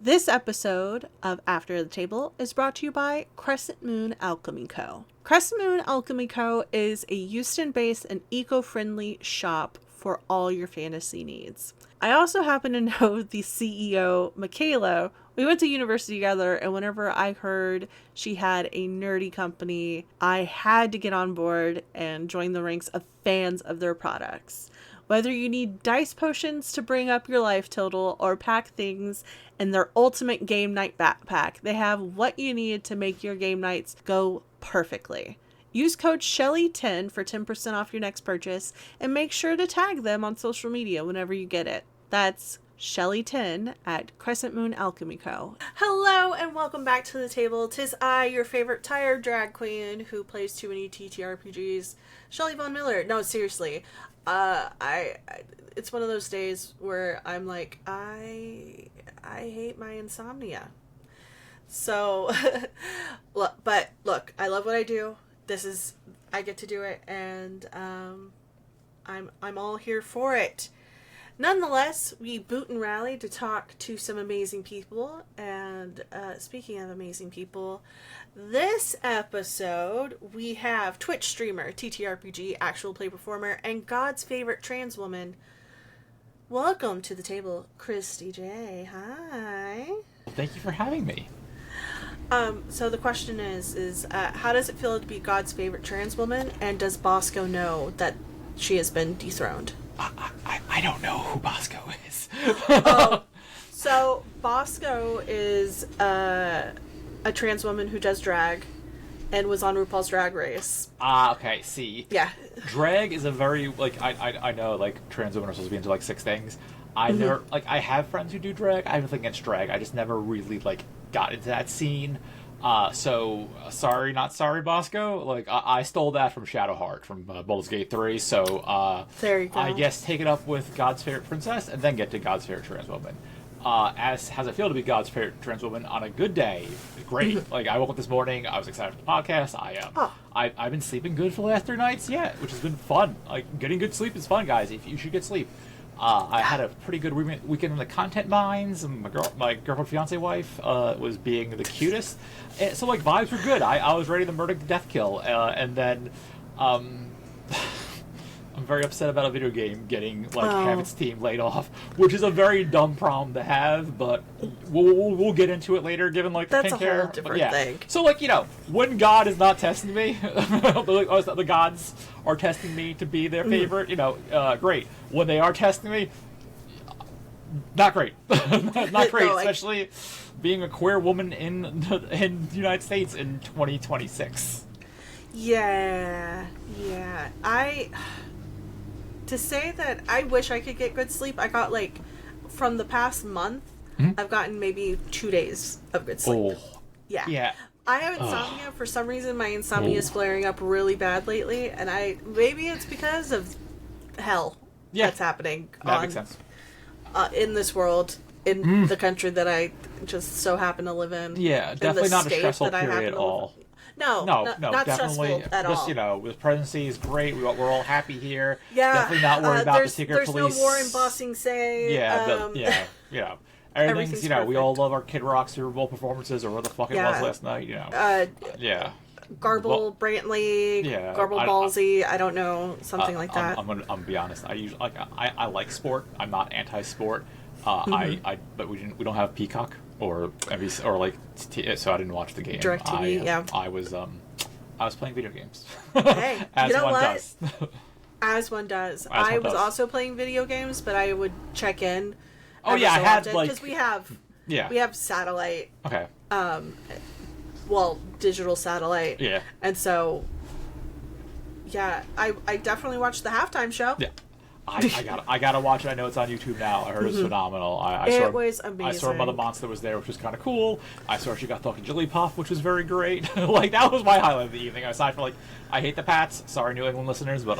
This episode of After the Table is brought to you by Crescent Moon Alchemy Co. Crescent Moon Alchemy Co. is a Houston-based and eco-friendly shop for all your fantasy needs. I also happen to know the CEO, Michaela. We went to university together, and whenever I heard she had a nerdy company, I had to get on board and join the ranks of fans of their products. Whether you need dice potions to bring up your life total or pack things in their ultimate game night backpack, they have what you need to make your game nights go perfectly. Use code Shelly10 for 10% off your next purchase, and make sure to tag them on social media whenever you get it. That's Shelly10 at Crescent Moon Alchemy Co. Hello and welcome back to the table. 'Tis I, your favorite tired drag queen who plays too many TTRPGs, Shelly Von Miller. No, seriously. It's one of those days where I'm like, I hate my insomnia. So, but look, I love what I do. I get to do it, and I'm all here for it. Nonetheless, we boot and rally to talk to some amazing people, and speaking of amazing people, this episode we have Twitch streamer, TTRPG, actual play performer, and God's favorite trans woman. Welcome to the table, Christie J. Hi. Thank you for having me. So the question is how does it feel to be God's favorite trans woman, and does Bosco know that she has been dethroned? I don't know who Bosco is. So Bosco is a trans woman who does drag and was on RuPaul's Drag Race. Okay, see. Yeah. Drag is a very, I know, trans women are supposed to be into, 6 things. I never, I have friends who do drag. I have nothing against drag. I just never really, got into that scene. So, sorry, not sorry, Bosco. I stole that from Shadowheart, from Baldur's Gate 3, so, there you go. I guess take it up with God's favorite princess, and then get to God's favorite trans woman. As it feel to be God's favorite trans woman on a good day? Great. I woke up this morning, I was excited for the podcast. I've been sleeping good for the last 3 nights, which has been fun. Getting good sleep is fun, guys. If you should get sleep. I had a pretty good weekend in the content mines, and my girlfriend, fiance, wife was being the cutest. And so, vibes were good. I was ready to murder the death kill, and then I'm very upset about a video game getting half its team laid off, which is a very dumb problem to have, but we'll get into it later, given the That's pink a whole hair. different thing. So when God is not testing me, the gods are testing me to be their favorite, great. When they are testing me, not great. Not great, No, especially being a queer woman in the United States in 2026. Yeah. To say that I wish I could get good sleep, I got from the past month, I've gotten maybe 2 days of good sleep. Oh. Yeah. I have insomnia. For some reason, my insomnia is flaring up really bad lately, and maybe it's because of hell that's happening makes sense. In this world, in the country that I just so happen to live in. Yeah, definitely not a stressful period at all. No, not definitely, stressful at all. Just, the presidency is great. We're all happy here. Yeah, definitely not worried about the secret police. There's no war in Bossing Say. Everything's, we all love our Kid Rock Super Bowl performances, or what the fuck it was last night, Garble Brantley, Garble Ballsy, I don't know, something like that. I'm gonna be honest. I like sport. I'm not anti-sport. But we don't have Peacock or NBC or so I didn't watch the game. DirecTV, I was playing video games. Hey, as you know one what? does. As one does. I was also playing video games, but I would check in. Oh yeah, I had because we have satellite. Okay. Digital satellite. Yeah. And so, I definitely watched the halftime show. Yeah. I gotta watch it. I know it's on YouTube now. I heard it was phenomenal. It was amazing. I saw Mother Monster was there, which was kind of cool. I saw she got talking Jigglypuff, which was very great. That was my highlight of the evening. Aside from I hate the Pats. Sorry, New England listeners, but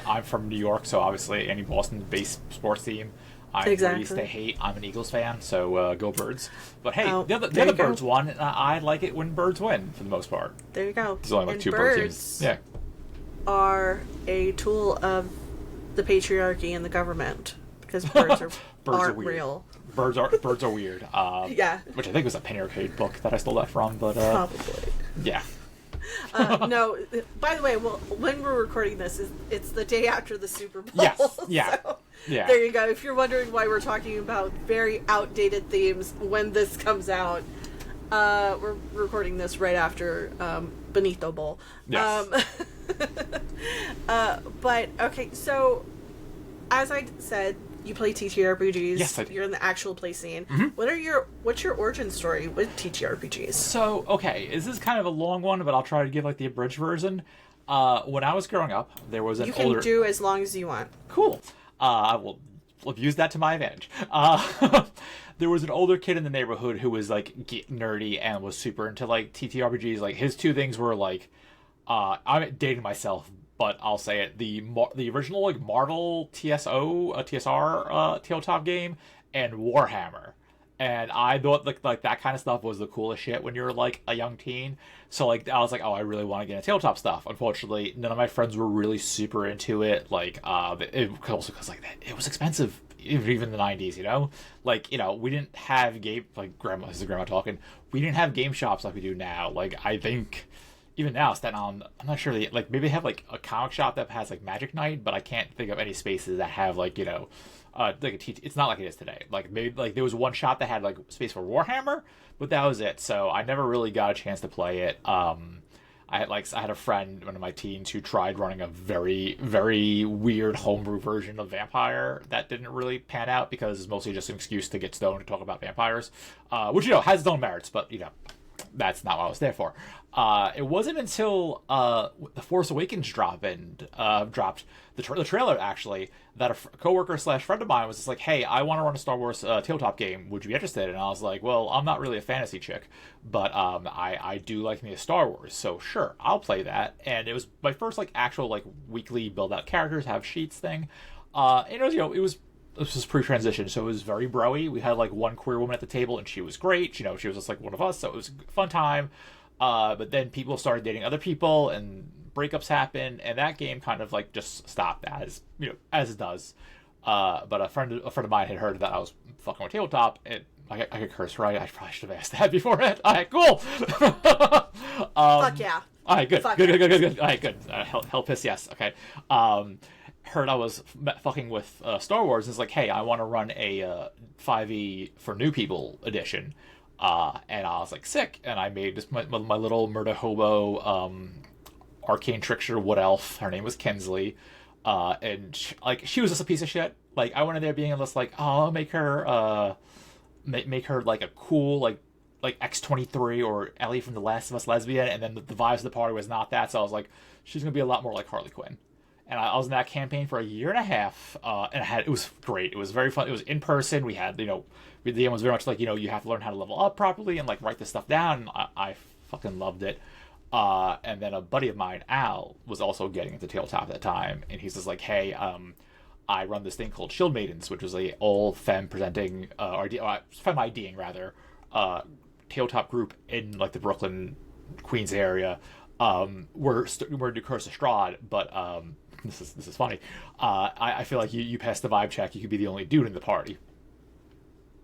I'm from New York, so obviously any Boston-based sports team I used to hate. I'm an Eagles fan, so go Birds. But hey, the other Birds won, and I like it when Birds win for the most part. There you go. There's only 2 bird teams. Yeah. Are a tool of the patriarchy and the government, because birds aren't real. Birds are weird. Yeah. Which I think was a Penny Arcade book that I stole that from, but Probably. yeah. No, by the way, well, when we're recording this, it's the day after the Super Bowl. Yes. Yeah. So Yeah. there you go. If you're wondering why we're talking about very outdated themes when this comes out, we're recording this right after Benito Bowl. Yes. But okay, so as I said, you play TTRPGs. Yes, I do. You're in the actual play scene. Mm-hmm. What's your origin story with TTRPGs? So, okay, this is kind of a long one, but I'll try to give like the abridged version. When I was growing up, there was an You can older... do as long as you want. Cool. I will use that to my advantage. There was an older kid in the neighborhood who was like nerdy and was super into like TTRPGs. Like his two things were like, I'm dating myself, but I'll say it: the original like Marvel TSR tabletop game and Warhammer. And I thought like that kind of stuff was the coolest shit when you're like a young teen. So like I was like, oh, I really want to get into tabletop stuff. Unfortunately, none of my friends were really super into it. Like also because like it was expensive, even in the 90s. You know, like we didn't have game like grandma. This is grandma talking. We didn't have game shops like we do now. Like I think even now Staten Island, I'm not sure maybe they have like a comic shop that has like Magic Night, but I can't think of any spaces that have like it's not like it is today. Like maybe like there was one shop that had like space for Warhammer, but that was it. So I never really got a chance to play it. I had a friend, one of my teens, who tried running a very, very weird homebrew version of Vampire that didn't really pan out because it's mostly just an excuse to get stoned and talk about vampires, which has its own merits, but that's not what I was there for. It wasn't until The Force Awakens dropped the trailer, actually, that a coworker / friend of mine was just like, hey, I want to run a Star Wars tabletop game. Would you be interested? And I was like, well, I'm not really a fantasy chick, but I do like me a Star Wars, so sure, I'll play that. And it was my first like actual like weekly build out characters, have sheets thing. And it was this was pre-transition, so it was very bro-y. We had like one queer woman at the table, and she was great. She was just like one of us, so it was a fun time. But then people started dating other people, and breakups happened, and that game kind of like just stopped as it does. But a friend of mine had heard that I was fucking with tabletop. I could curse, right? I probably should have asked that beforehand. All right, cool. Fuck yeah. All right, good. Fuck Good. yeah. All right, good. Hell piss, yes. Okay. Heard I was fucking with Star Wars, and it's like, hey, I want to run a 5e for new people edition. And I was like, sick. And I made just my little murder hobo arcane trickster wood elf. Her name was Kinsley. And she was just a piece of shit. Like, I went in there being just like, oh, I'll make her like a cool like X-23 or Ellie from The Last of Us lesbian. And then the vibes of the party was not that. So I was like, she's gonna be a lot more like Harley Quinn. And I was in that campaign for a year and a half, and it was great. It was very fun. It was in person. We had, the game was very much like, you have to learn how to level up properly and like write this stuff down. I fucking loved it. And then a buddy of mine, Al, was also getting into tabletop at that time, and he's just like, hey, I run this thing called Shield Maidens, which was a old Femme presenting, Femme IDing rather, tabletop group in like the Brooklyn, Queens area. We're new Curse of Strahd, but this is funny. I feel like you passed the vibe check. You could be the only dude in the party.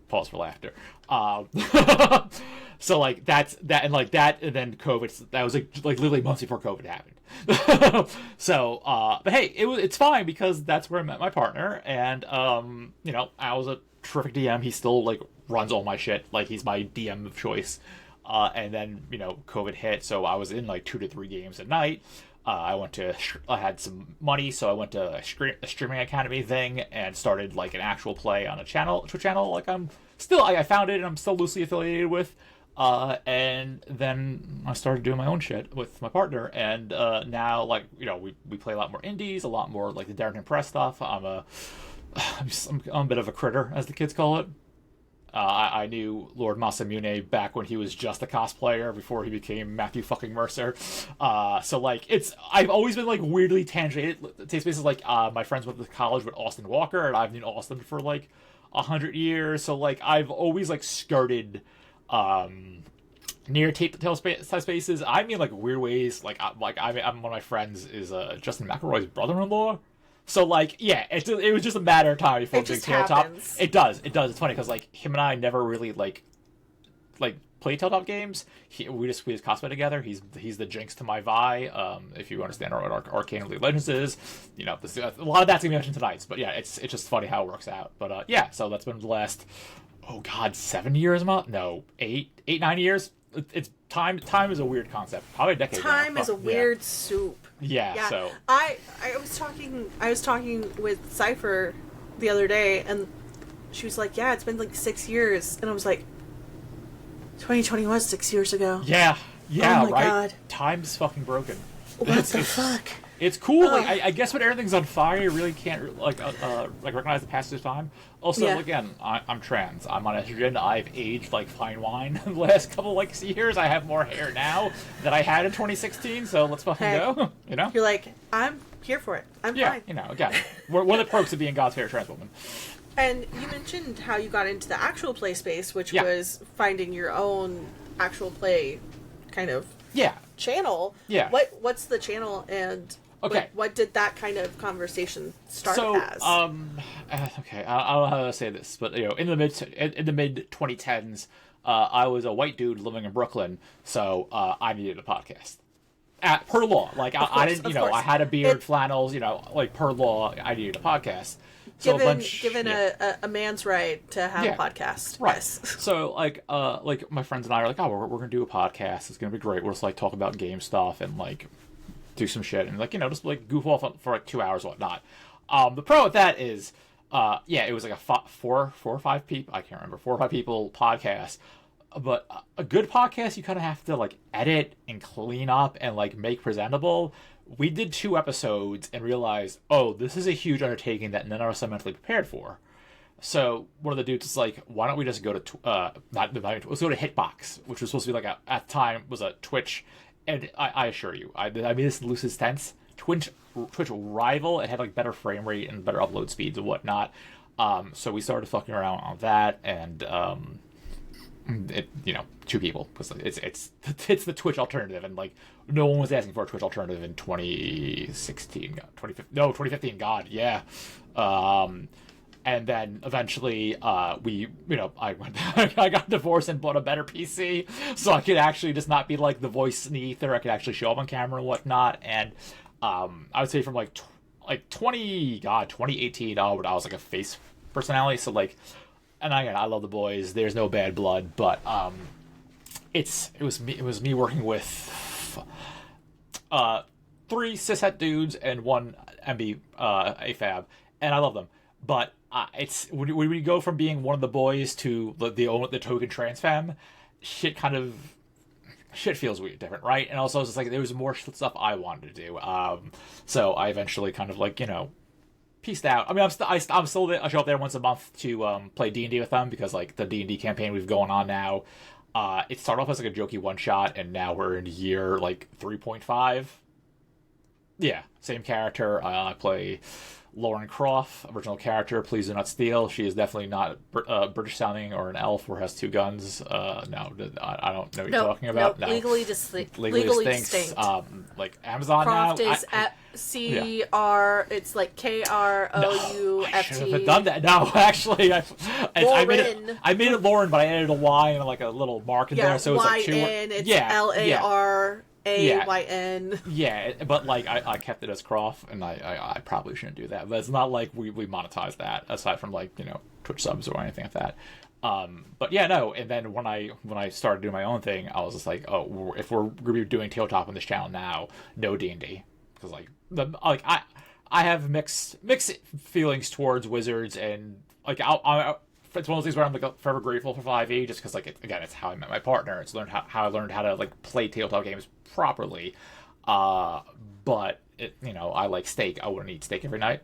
Pause for laughter. So like that's that, and like that, and then COVID. That was like literally months before COVID happened. So, but hey, it's fine because that's where I met my partner, and I was a terrific DM. He still like runs all my shit. Like he's my DM of choice. And then COVID hit, so I was in like 2 to 3 games a night. I had some money, so I went to a streaming academy thing and started like an actual play on a Twitch channel. Like I found it and I'm still loosely affiliated with. And then I started doing my own shit with my partner, and now we play a lot more indies, a lot more like the Darrington Press stuff. I'm a bit of a critter, as the kids call it. I knew Lord Masamune back when he was just a cosplayer before he became Matthew fucking Mercer. So like I've always been like weirdly tangent. It takes places like my friends went to college with Austin Walker, and I've known Austin for like 100 years. So like I've always like skirted near telltale spaces. I mean like weird ways. I'm one of my friends is Justin McElroy's brother-in-law. So, like, yeah, it was just a matter of time before big tabletop. Happens. It does. It's funny because, like, him and I never really like play tabletop games. We just cosplay together. He's the Jinx to my Vi. If you understand what Arcane of League of Legends is, you know, a lot of that's gonna be mentioned tonight. But yeah, it's just funny how it works out. But yeah, so that's been the last 7 years, no, 9 years. It's time is a weird concept. Probably a decade. Time is a weird soup. Yeah. So I was talking with Cypher the other day, and she was like, "Yeah, it's been like 6 years," and I was like, 2020 was 6 years ago. Yeah, Oh my right. God. Time's fucking broken. What the fuck? It's cool. Like, I guess when everything's on fire, you really can't like recognize the passage of time. Also, again, I'm trans. I'm on estrogen. I've aged like fine wine in the last couple years. I have more hair now than I had in 2016. So let's fucking go. You know. You're like, I'm here for it. I'm fine. You know, again, one of the perks of being God's favorite trans woman. And you mentioned how you got into the actual play space, which was finding your own actual play kind of channel. Yeah. What's the channel, and what did that kind of conversation start as? Okay, I don't know how to say this, but you know, in the mid 2010s, I was a white dude living in Brooklyn, so I needed a podcast. Per law, like I didn't, I had a beard, flannels, like per law, I needed a podcast. So given a man's right to have a podcast, right? Yes. So like my friends and I are like, oh, we're gonna do a podcast. It's gonna be great. We'll just like talk about game stuff and like do some shit and like just like goof off for like 2 hours, whatnot. The pro with that is, it was like a four or five people. I can't remember 4 or 5 people podcast. But a good podcast, you kind of have to like edit and clean up and like make presentable. We did 2 episodes and realized, oh, this is a huge undertaking that none of us are mentally prepared for. So one of the dudes is like, why don't we just go to let's go to Hitbox, which was supposed to be like at the time was a Twitch, and I assure you, I mean this in loosest sense, Twitch rival. It had like better frame rate and better upload speeds and whatnot. So we started fucking around on that, and 2 people, because it's the Twitch alternative, and like no one was asking for a Twitch alternative in 2015. God, yeah. And then eventually I got divorced and bought a better PC, so I could actually just not be like the voice in the ether. I could actually show up on camera and whatnot. And I would say from 2018 onward, I was like a face personality. So like. And again, I love the boys. There's no bad blood, but it was me working with 3 cishet dudes and 1 MB AFAB, and I love them. But it's when we go from being one of the boys to the token trans femme, shit feels weird, different, right? And also it's just like there was more stuff I wanted to do. So I eventually kind of peaced out. I mean, I'm still I show up there once a month to play D&D with them, because like the D&D campaign we've going on now, it started off as like a jokey one shot, and now we're in year 3.5. Yeah, same character. I play Lauren Croft, original character. Please do not steal. She is definitely not British sounding or an elf or has 2 guns. No, I don't know what you're talking about. No. Legally distinct. Like Amazon Croft now. Is CR. It's like KROUFT. I should have done that. No, actually, I made it Lauren, but I added a Y and like a little mark in there, so it's like 2. It's LARAYN. Yeah, but like I kept it as Croft, and I probably shouldn't do that. But it's not like we monetize that aside from Twitch subs or anything like that. But yeah, no. And then when I started doing my own thing, I was just like, oh, if we're gonna be doing tabletop on this channel now, no D&D, because I have mixed feelings towards wizards, and like it's one of those things where I'm forever grateful for 5e, just because it's how I met my partner. It's how I learned how to play tabletop games properly. But I like steak. I wouldn't eat steak every night.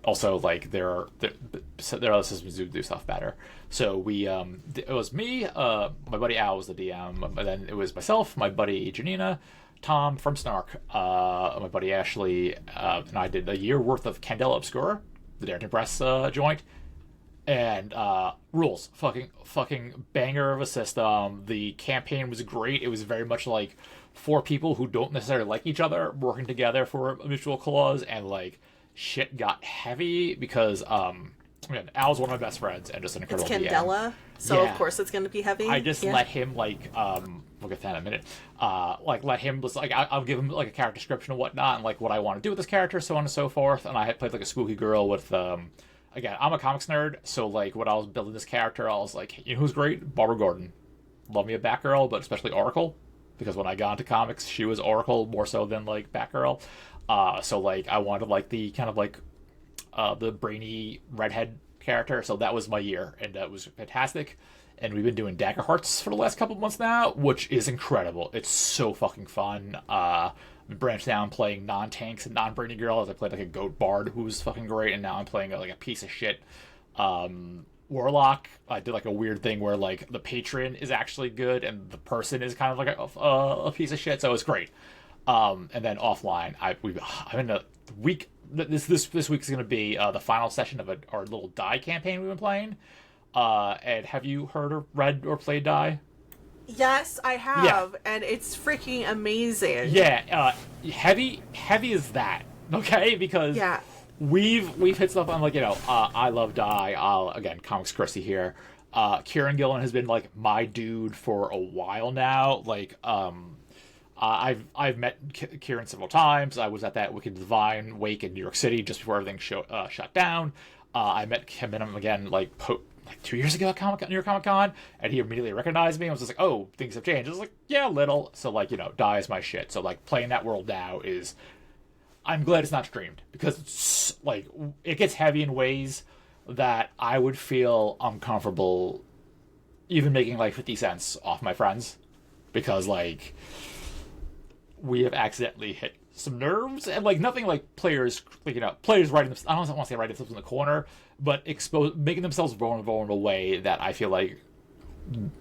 Also, there are other systems who do stuff better. So it was me, my buddy Al was the DM, and then it was myself, my buddy Janina, Tom from Snark, my buddy Ashley, and I did a year worth of Candela Obscura, the Darrington Press joint. And rules, fucking banger of a system. The campaign was great. It was very much like 4 people who don't necessarily like each other working together for a mutual cause, and shit got heavy because again, Al's one of my best friends and just an incredible It's DM. Candela, so of course it's going to be heavy. I just let him like we'll get to that in a minute. Like let him just like I'll give him like a character description and whatnot and like what I want to do with this character, so on and so forth. And I had played like a spooky girl with again, I'm a comics nerd, so like when I was building this character, I was like, you know who's great? Barbara Gordon. Love me a Batgirl, but especially Oracle, because when I got into comics, she was Oracle more so than like Batgirl. So like I wanted like the kind of like the brainy redhead character, so that was my year, and that was fantastic. And we've been doing Dagger Hearts for the last couple of months now, which is incredible. It's so fucking fun. Branched down playing non-tanks and non-brainy girls. I played like a goat bard who was fucking great, and now I'm playing like a piece of shit warlock. I did like a weird thing where like the patron is actually good and the person is kind of like a piece of shit, so it's great. And then offline, I'm in a week. This week is going to be the final session of our little die campaign we've been playing. And have you heard or read or played die? Yes, I have, and it's freaking amazing. Yeah, heavy is that, okay? Because we've hit stuff on like, you know, I love die. Again, Comics Christie here. Kieran Gillen has been like my dude for a while now. Like, I've met Kieran several times. I was at that Wicked Divine Wake in New York City just before everything shut down. I met him again like 2 years ago at New York Comic Con, and he immediately recognized me. I was just like, oh, things have changed. I was like, yeah, a little. So like, you know, die is my shit. So like playing that world now is, I'm glad it's not streamed, because it's like it gets heavy in ways that I would feel uncomfortable even making like 50 cents off my friends, because like we have accidentally hit some nerves, and like nothing like players, like, you know, players writing them. I don't want to say writing themselves in the corner, but making themselves vulnerable in a way that I feel like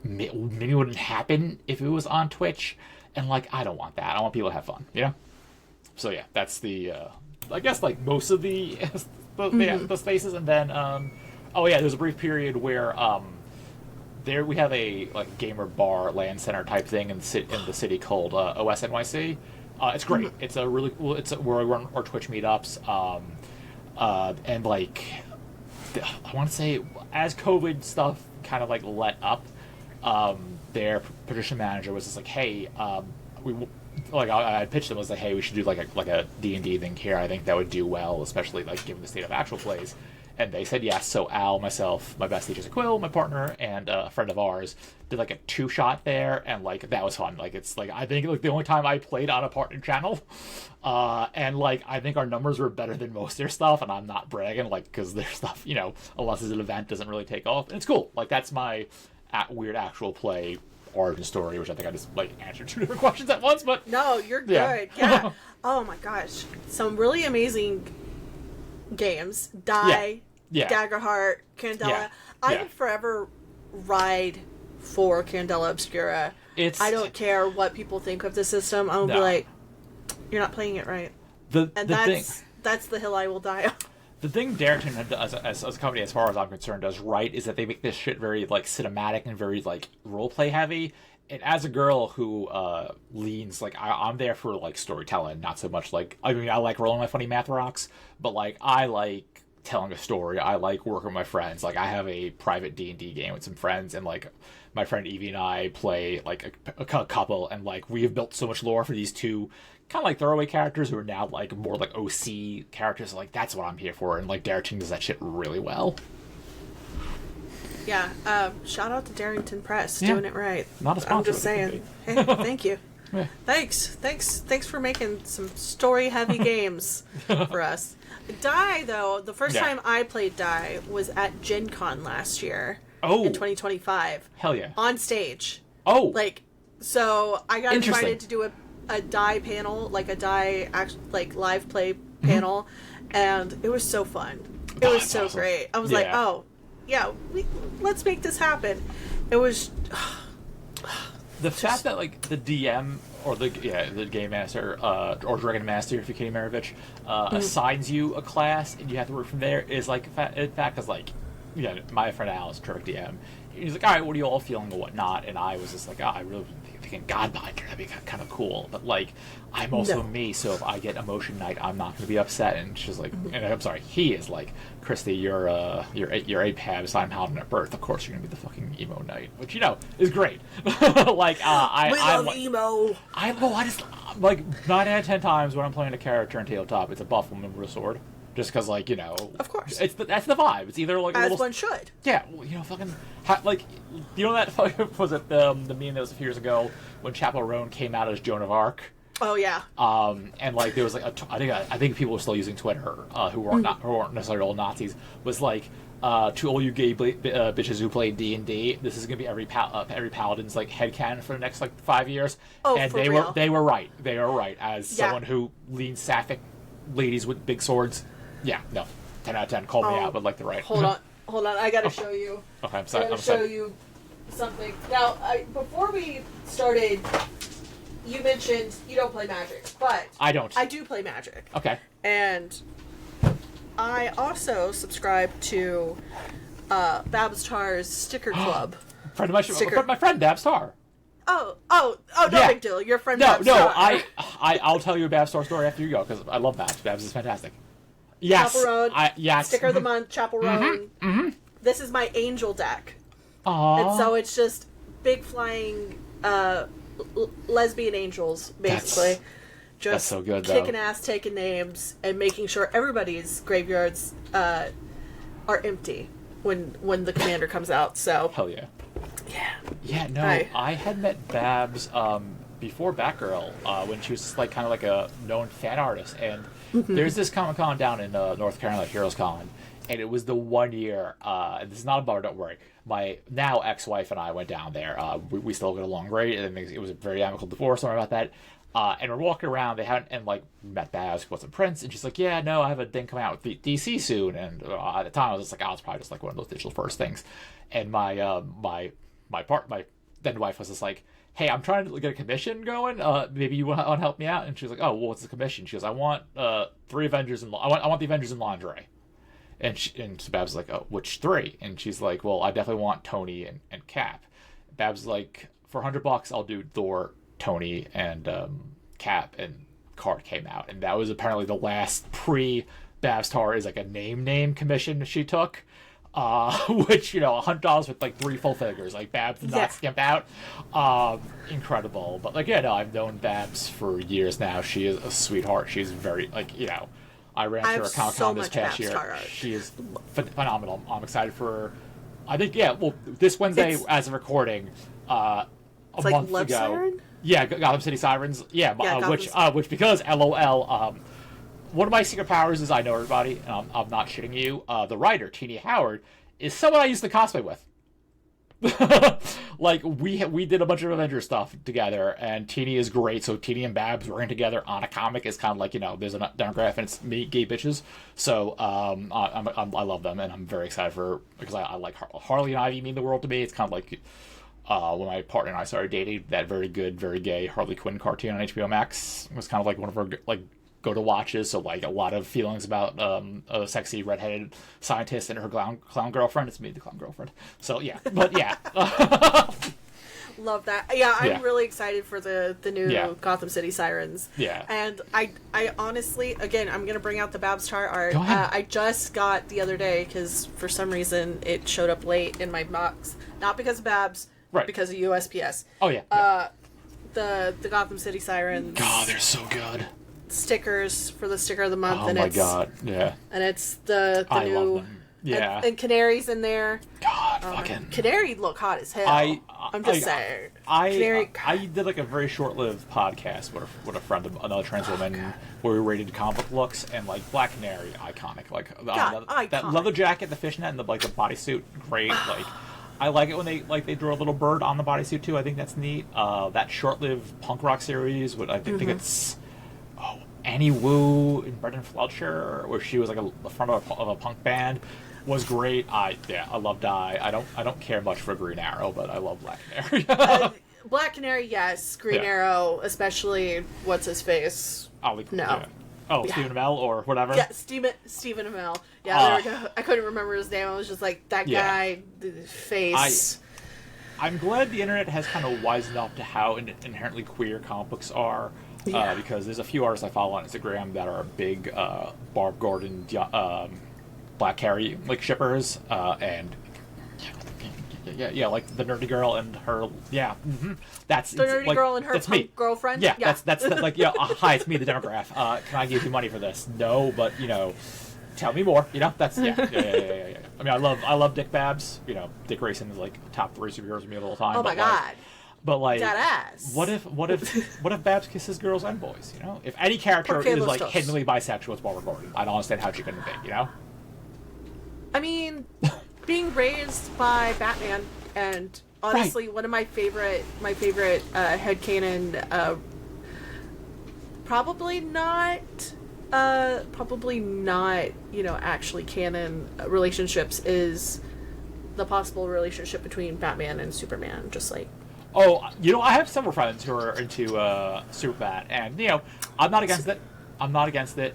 maybe wouldn't happen if it was on Twitch. And like, I don't want that. I want people to have fun, you know. So yeah, that's the I guess like most of the spaces, and then oh yeah, there's a brief period where there we have a like gamer bar LAN center type thing in the city called OS NYC. It's great. It's a really cool. It's where we run our Twitch meetups. And like, I want to say, as COVID stuff kind of like let up, their production manager was just like, hey, I pitched them, was like, hey, we should do like a D&D thing here. I think that would do well, especially like given the state of actual plays. And they said yes. So Al, myself, my bestie Jessica Quill, my partner, and a friend of ours did like a 2-shot there, and like that was fun. Like it's like, I think like the only time I played on a partner channel, and like I think our numbers were better than most of their stuff, and I'm not bragging, like, because their stuff, you know, unless it's an event, doesn't really take off. And it's cool. Like that's my weird actual play origin story, which I think I just like answered 2 different questions at once. But no, you're good. Yeah. Oh my gosh, some really amazing games. Die. Yeah. Daggerheart, Candela. I would forever ride for Candela Obscura. I don't care what people think of the system. I'll be like, you're not playing it right. That's the hill I will die on. The thing Darrington does as a company, as far as I'm concerned, does right is that they make this shit very like cinematic and very like roleplay heavy. And as a girl who leans, like, I'm there for like storytelling, not so much like, I mean, I like rolling my funny math rocks, but like I like telling a story. I like working with my friends. Like I have a private D&D game with some friends, and like my friend Evie and I play like a couple, and like we have built so much lore for these 2 kind of like throwaway characters who are now like more like OC characters. Like that's what I'm here for, and like Darrington does that shit really well. Yeah, shout out to Darrington Press, doing it right. Not a sponsor. I'm just saying. Hey, thank you. Yeah. Thanks for making some story-heavy games for us. Die, though, the first time I played Die was at Gen Con last year. Oh. In 2025. Hell yeah. On stage. Oh. Like, so I got invited to do a Die panel, like a Die live play panel, and it was so fun. It was so awesome. Great. I was like, oh, yeah, let's make this happen. It was... The fact that like the DM or the game master or dragon master, if you Katie Maravich, assigns you a class and you have to work from there is like in fact because like my friend Al is a terrific DM, He's like, all right, what are you all feeling or whatnot? And I was just like, I really thinking Godbinder, that'd be kind of cool. But like, I'm also me, so if I get emotion night, I'm not going to be upset. And she's like, and I'm sorry, he is like, Christie, you're APAB, so I'm Paladin at birth. Of course, you're going to be the fucking emo knight, which is great. Like, I love emo. I just like 9 out of 10 times when I'm playing a character in tabletop, it's a buff woman with a sword. Just because, like, of course, that's the vibe. It's either like a as little, one should. Yeah, well, fucking like, that was it the meme that was a few years ago when Chappell Roan came out as Joan of Arc. Oh yeah. And like there was like I think people were still using Twitter who weren't necessarily all Nazis, was like, to all you gay bitches who play D&D, this is gonna be every paladin's like headcanon for the next like 5 years. Oh, and for real? They were right. They are right. As someone who leans sapphic ladies with big swords. Yeah, no, 10 out of 10. Call me out, but like they're right. Hold on. I gotta show you. Okay, I'm sorry. I gotta show you something. Now, before we started, you mentioned you don't play Magic, but I don't. I do play Magic. Okay. And I also subscribe to Babs Tar's Sticker Club. My friend Babs Tar. Oh, no big deal. Your friend Babs No, Tar. I'll tell you a Babs Tar story after you go, because I love Babs. Babs is fantastic. Yes. Chaperone. Yes. Sticker of the month, Chaperone. This is my angel deck. Aww. And so it's just big flying lesbian angels, basically. That's so good, kicking though. ass, taking names, and making sure everybody's graveyards are empty when the commander comes out. So hell yeah. Yeah. Yeah, no, I had met Babs before Batgirl, when she was like kind of like a known fan artist, and there's this Comic-Con down in North Carolina, Heroes Con, and it was the 1 year, and this is not a bummer, don't worry, my now ex-wife and I went down there. We still get along great, and it was a very amicable divorce, sorry about that. And we're walking around, they hadn't, and like met Babs, who wasn't Prince, and she's like, yeah, no, I have a thing coming out with DC soon, and at the time I was just like, oh, it's probably just like one of those digital first things. And my then wife was just like, hey, I'm trying to get a commission going. Maybe you want to help me out? And she was like, oh, well, what's the commission? She goes, I want 3 Avengers I want the Avengers in lingerie. And so Babs was like, oh, which 3? And she's like, well, I definitely want Tony and Cap. Babs was like, for $100, I'll do Thor, Tony, and Cap. And card came out, and that was apparently the last pre-Babs Tar is like a name commission she took. Which, $100 with like 3 full figures. Like, Babs did not skimp out. Incredible. But, like, yeah, no, I've known Babs for years now. She is a sweetheart. She's very, like, I ran to her Comic-Con this past year. She is phenomenal. I'm excited for her. I think, this Wednesday, as of recording, a month ago. Siren? Yeah, Gotham City Sirens. Yeah, which because LOL, one of my secret powers is I know everybody, and I'm not shitting you. The writer, Teenie Howard, is someone I used to cosplay with. Like, we did a bunch of Avengers stuff together, and Teenie is great, so Teenie and Babs working together on a comic is kind of like, there's a demographic, and it's me, gay bitches. So, I love them, and I'm very excited because I like Harley and Ivy mean the world to me. It's kind of like, when my partner and I started dating, that very good, very gay Harley Quinn cartoon on HBO Max was kind of like one of our, like, go-to watches, so like a lot of feelings about a sexy redheaded scientist and her clown girlfriend. It's me, the clown girlfriend. So yeah, but yeah. Love that. Yeah, I'm really excited for the new Gotham City Sirens. Yeah. And I honestly, again, I'm gonna bring out the Babs Tar art. Go ahead. I just got the other day because for some reason it showed up late in my box, not because of Babs, right? Because of USPS. Oh yeah. The Gotham City Sirens. God, they're so good. Stickers for the sticker of the month. Oh my god, yeah. And it's the I new. love them. Yeah. And Canary's in there. God, fucking. Canary look hot as hell. I'm just saying. Canary. I did like a very short-lived podcast with a friend, another trans woman, where we rated comic book looks, and like Black Canary, iconic. Like that leather jacket, the fishnet, and the bodysuit, great. Like. I like it when they draw a little bird on the bodysuit too. I think that's neat. That short-lived punk rock series, I think it's Annie Wu and Brendan Fletcher, where she was like a front of a punk band, was great. I love Die. I don't care much for Green Arrow, but I love Black Canary. Black Canary, yes. Green Arrow, especially what's his face. Ollie, no. Oh, yeah. Stephen Amell or whatever? Yeah, Stephen Amell. Yeah, there we go. I couldn't remember his name. I was just like, that guy, the face. I'm glad the internet has kind of wisened up to how inherently queer comic books are. Because there's a few artists I follow on Instagram that are big Barb Gordon, Black Carrie like shippers, and like the nerdy girl and her, that's the nerdy girl and her punk girlfriend. Yeah, that's like, hi, it's me, the demograph. Can I give you money for this? No, but tell me more. That's yeah. I mean, I love Dick Babs. Dick Grayson is like top 3 superheroes of me of all time. Oh my god. But like, that ass. What if Babs kisses girls and boys? If any character is like hiddenly bisexual, it's Barbara Gordon. I don't understand how she couldn't be. I mean, being raised by Batman, and honestly, one of my favorite headcanon, probably not, actually canon relationships is the possible relationship between Batman and Superman. Just like. Oh, I have several friends who are into Superbat, and I'm not against it.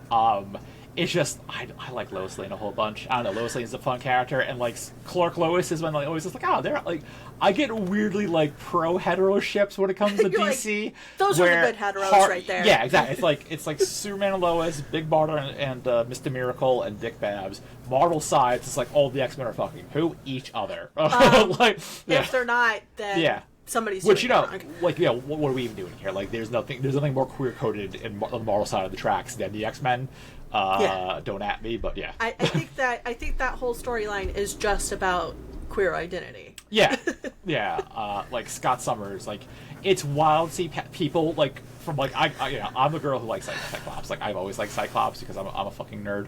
It's just I like Lois Lane a whole bunch. I don't know, Lois Lane's a fun character, and like Clark Lois is one always just like, they're like, I get weirdly like pro hetero ships when it comes to DC. Like, those are the good heteros right there. Yeah, exactly. It's like Superman and Lois, Big Barda and Mr. Miracle and Dick Babs. Marvel sides, it's like all the X-Men are fucking who? Each other. If they're not, then somebody's which wrong. what are we even doing here? Like, there's nothing more queer coded on the Marvel side of the tracks than the X-Men. Don't at me, but I think that whole storyline is just about queer identity. Like Scott Summers, like it's wild to see people like from like I'm a girl who likes Cyclops. Like I've always liked Cyclops because I'm a fucking nerd.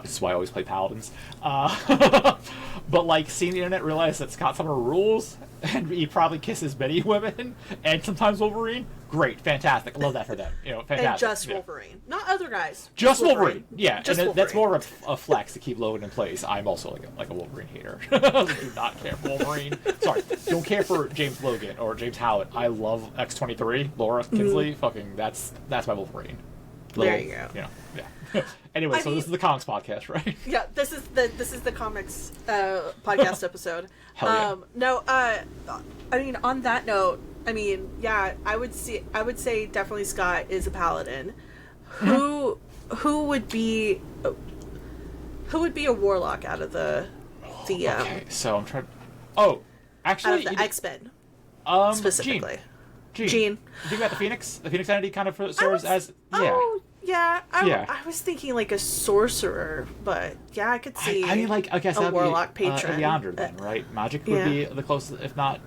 This is why I always play Paladins. But like seeing the internet realize that Scott Summers rules and he probably kisses many women and sometimes Wolverine. Great, fantastic. I love that for them. Fantastic. And just Wolverine, not other guys. Just Wolverine. Yeah, just and Wolverine. That's more of a flex to keep Logan in place. I'm also like a Wolverine hater. Do not care for Wolverine. Sorry, don't care for James Logan or James Howlett. I love X-23, Laura Kinsley. Fucking that's my Wolverine. There you go. Yeah. Anyway, this is the comics podcast, right? Yeah, this is the comics podcast episode. Hell yeah. No, I mean, on that note, I mean, yeah, I would say definitely Scott is a paladin. Who would be a warlock out of the okay, so I'm trying. Oh, actually, out of the X-Men, specifically. Jean. You think about the Phoenix? The Phoenix entity kind of serves as I was thinking like a sorcerer, but yeah, I could see. I mean, like, I guess a that'd warlock be patron. Leander then, right? Magic would be the closest, if not.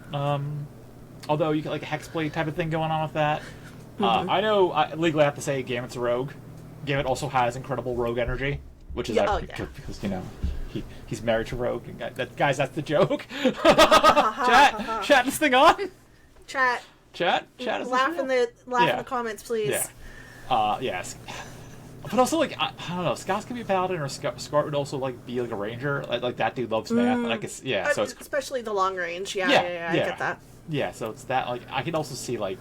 Although you get like a hexblade type of thing going on with that. I know legally I have to say Gamut's a rogue. Gamut also has incredible rogue energy, which is because he's married to Rogue. And guys, that's the joke. Chat this thing on. Chat. Laugh in the comments, please. Yeah. Yes. But also, like, I don't know, Scott's gonna be a paladin, or Scott would also like be like a ranger. Like that dude loves math. Like so it's especially the long range. I get that. Yeah, so it's that. Like, I could also see like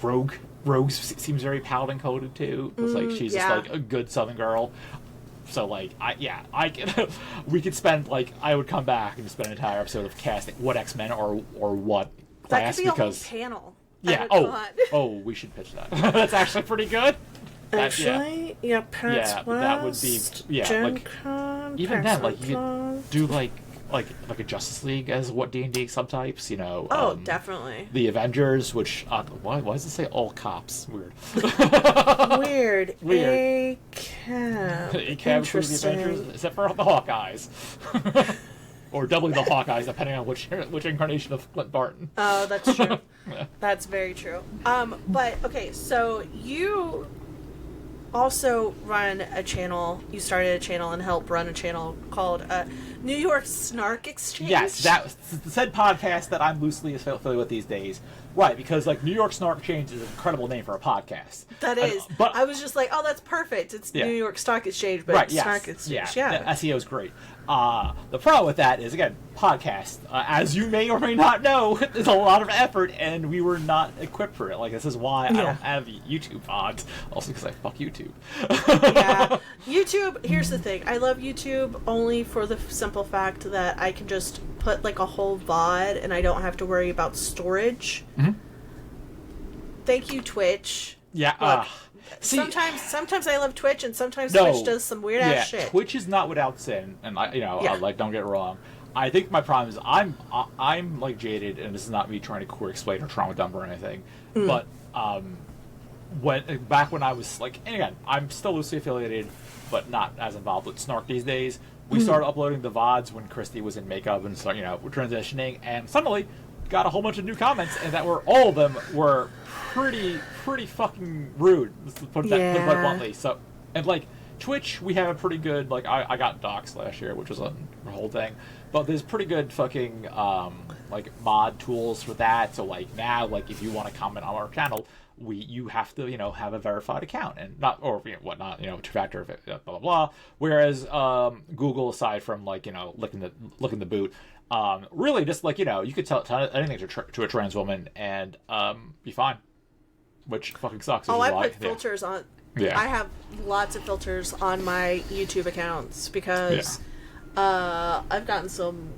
Rogue. Rogue seems very paladin coded too. It's like she's just like a good Southern girl. So like we could spend like I would come back and spend an entire episode of casting what X-Men or what class, that could be because a whole panel. Yeah. We should pitch that. That's actually pretty good. Actually, Pets West, that would be Gen like Con, even then like you could do like a Justice League as what D&D subtypes, definitely. The Avengers, which why does it say all cops? Weird. Weird. ACAB. ACAB the Avengers, except for the Hawkeyes. Or doubling the Hawkeyes, depending on which incarnation of Clint Barton. Oh, that's true. That's very true. But okay, so you also run a channel. You started a channel and helped run a channel called New York Snark Exchange. Yes, that said podcast that I'm loosely affiliated with these days. Right, because like New York Snark Exchange is an incredible name for a podcast. That is. But I was just like, oh, that's perfect. It's New York Stock Exchange, but Snark Exchange. Yeah, SEO is great. The problem with that is, again, podcast, as you may or may not know, is a lot of effort, and we were not equipped for it. Like, this is why I don't have YouTube pods. Also because I fuck YouTube. Yeah. YouTube, here's the thing. I love YouTube only for the simple fact that I can just put, like, a whole VOD, and I don't have to worry about storage. Mm-hmm. Thank you, Twitch. Yeah, Look, sometimes I love Twitch, and sometimes Twitch does some weird ass shit. Twitch is not without sin, and like, don't get it wrong. I think my problem is I'm like jaded, and this is not me trying to queer explain or trauma dump or anything, but when I was like, and again, I'm still loosely affiliated, but not as involved with Snark these days. We started uploading the VODs when Christie was in makeup and started, we're transitioning, and suddenly got a whole bunch of new comments, and all of them were pretty fucking rude. Let's put that bluntly. So, and like Twitch, we have a pretty good, like, I got doxxed last year, which was a whole thing, but there's pretty good fucking like mod tools for that. So like now, like if you want to comment on our channel, you have to have a verified account and not whatnot, two-factor, blah blah blah. Whereas Google, aside from like licking the boot. Really, just like you could tell anything to a trans woman and be fine, which fucking sucks. I put filters on. Yeah. I have lots of filters on my YouTube accounts because I've gotten some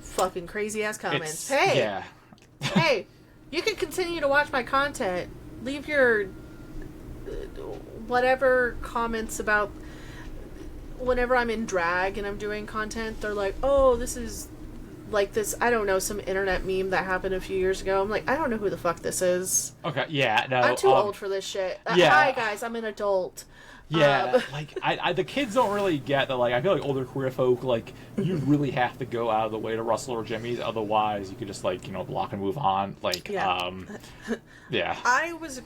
fucking crazy ass comments. Hey, you can continue to watch my content. Leave your whatever comments about whenever I'm in drag and I'm doing content. They're like, oh, this is like this, I don't know, some internet meme that happened a few years ago. I'm like, I don't know who the fuck this is. Okay, yeah, no. I'm too old for this shit. Hi, guys, I'm an adult. Yeah, like, the kids don't really get that, like, I feel like older queer folk, like, you really have to go out of the way to Russell or Jimmy's, otherwise you could just, like, block and move on. Like, yeah. I was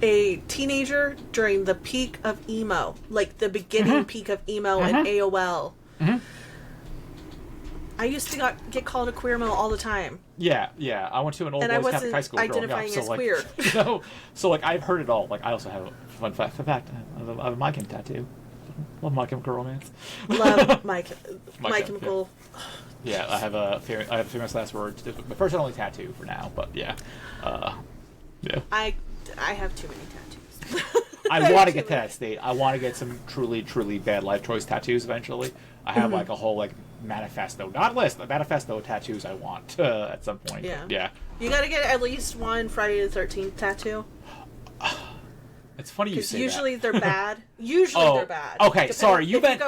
a teenager during the peak of emo, like, the beginning peak of emo and AOL. Mm-hmm. I used to get called a queer mo all the time. Yeah. I went to an old boys Catholic high school growing up, so like, queer. so like I've heard it all. Like I also have a fun fact. I have a My Chem tattoo. Love My Chemical Romance. Love My Chemical. Yeah, I have a famous last words. My first and only tattoo for now, but yeah. I have too many tattoos. I want to get to that state. I want to get some truly bad life choice tattoos eventually. I have like a whole like manifesto, not list, a manifesto of tattoos I want at some point. Yeah. You got to get at least one Friday the 13th tattoo. It's funny you say that. Usually they're bad. They're bad. Okay, sorry. You meant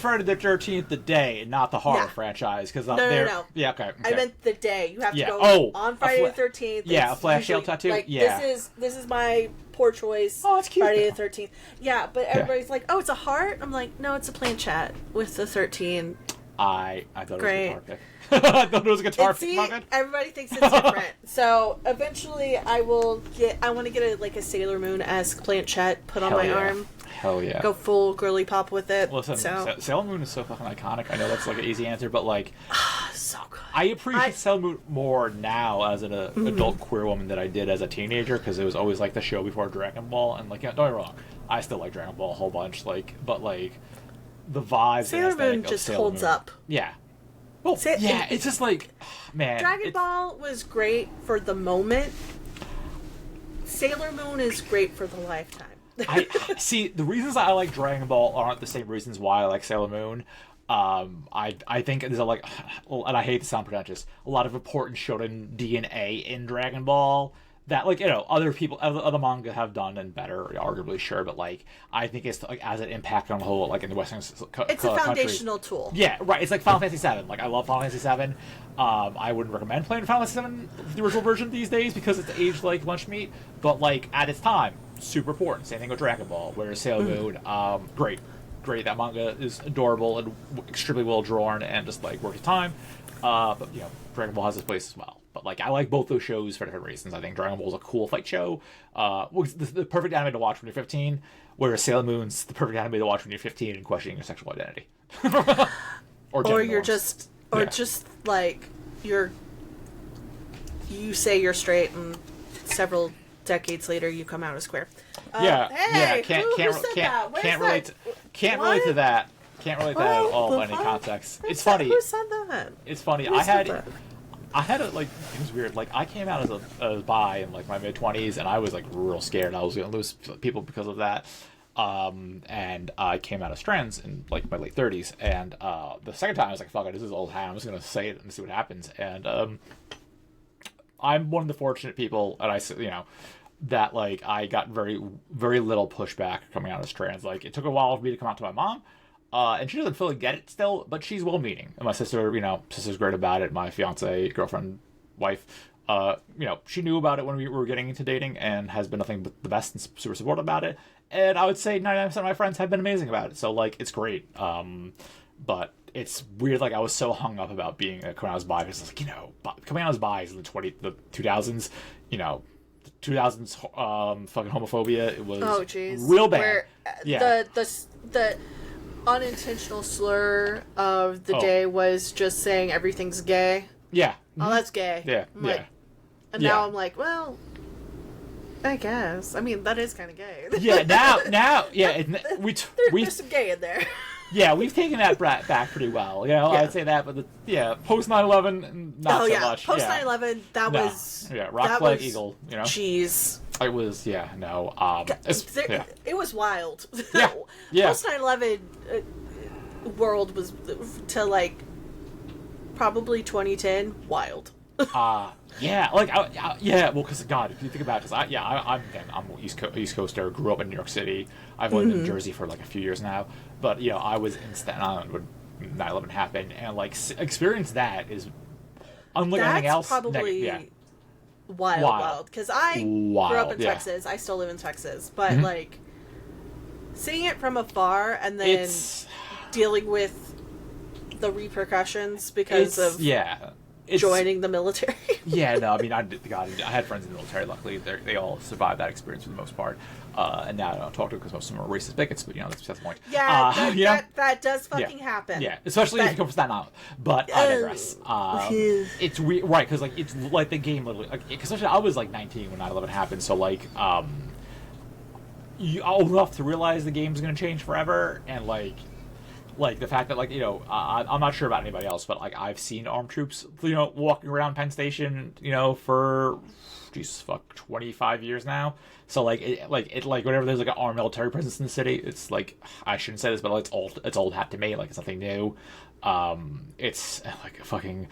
Friday the 13th the day, not the horror franchise. Cause no. Yeah, okay. I meant the day. You have to go on Friday the 13th. Yeah, a flash sale tattoo. Like, this is my poor choice. Oh, it's cute. Friday the 13th. Yeah, but everybody's like, oh, it's a heart? I'm like, no, it's a planchette with the 13. I thought it was a guitar pick. I thought it was a guitar pick. Everybody thinks it's different. So eventually I want to get a Sailor Moon-esque planchette put on my arm. Hell yeah. Go full girly pop with it. Listen, Sailor Moon is so fucking iconic. I know that's like an easy answer, but like... so good. I appreciate Sailor Moon more now as an adult queer woman than I did as a teenager, because it was always like the show before Dragon Ball, and like, don't get me wrong, I still like Dragon Ball a whole bunch, like, but like... The vibes. Sailor Moon just holds up. Yeah. Well, it's just like, man. Dragon Ball was great for the moment. Sailor Moon is great for the lifetime. I see. The reasons I like Dragon Ball aren't the same reasons why I like Sailor Moon. I think there's and I hate to sound pretentious, a lot of important shonen DNA in Dragon Ball that, like, other people, other manga have done and better, arguably, sure, but, like, I think it's, like, as an impact on the whole, like, in the Western it's a foundational tool. Yeah, right. It's like Final Fantasy VII. Like, I love Final Fantasy VII. I wouldn't recommend playing Final Fantasy VII, the original version, these days, because it's aged like lunch meat, but, like, at its time, super important. Same thing with Dragon Ball, whereas Sailor Moon, great. That manga is adorable and extremely well drawn and just, like, worth your time. But, Dragon Ball has its place as well. But, like, I like both those shows for different reasons. I think Dragon Ball is a cool fight show. The perfect anime to watch when you're 15, whereas Sailor Moon's the perfect anime to watch when you're 15 and questioning your sexual identity. or you're just like, you say you're straight and several decades later you come out as queer. Can't relate to that. can't relate that at all in any context. It's funny. Who said that? It's funny. I had a, like, it was weird. Like, I came out as bi in, like, my mid-20s, and I was, like, real scared I was going to lose people because of that. And I came out as trans in, like, my late 30s. And the second time, I was like, fuck it, this is old hat. I'm just going to say it and see what happens. And I'm one of the fortunate people, and that, like, I got very, very little pushback coming out as trans. Like, it took a while for me to come out to my mom. And she doesn't fully get it still, but she's well-meaning. And my sister, sister's great about it. My fiance, girlfriend, wife, she knew about it when we were getting into dating and has been nothing but the best and super supportive about it. And I would say 99% of my friends have been amazing about it. So, like, it's great. But it's weird. Like, I was so hung up about being coming out as bi because, like, coming out as bi is in the 2000s, 2000s fucking homophobia. It was real bad. Where the unintentional slur of the day was just saying everything's gay. Yeah. Oh, that's gay. Yeah. Now I'm like, well, I guess. I mean, that is kind of gay. Yeah. Now, yeah. There's some gay in there. Yeah, we've taken that back pretty well. I'd say that, but post 9/11, not so much. Post 9/11, that was rock flag eagle. Jeez. It was it was wild. Yeah. Post 9/11 world was to like probably 2010 wild. Well, because God, if you think about it, I'm East Coaster, grew up in New York City. I've lived in Jersey for like a few years now, but I was in Staten Island when 9/11 happened, and like experienced that is unlike anything else. Probably wild. Because I grew up in Texas. I still live in Texas, but like seeing it from afar and then dealing with the repercussions because of joining the military. I mean, I had friends in the military. Luckily, they all survived that experience for the most part. And now I don't talk to them because most of them are racist bigots. But that's the point. Yeah, that does fucking happen. Yeah, especially if you come from Staten Island. But I digress. It's weird, right? Because like it's like the game literally. Like, especially I was like 19 when 9/11 happened. So like, you old enough to realize the game's going to change forever, and like the fact that I'm not sure about anybody else, but like I've seen armed troops walking around Penn Station for 25 years now. So whenever there's like an armed military presence in the city, it's like, I shouldn't say this, but it's old hat to me. Like, it's nothing new. It's like fucking.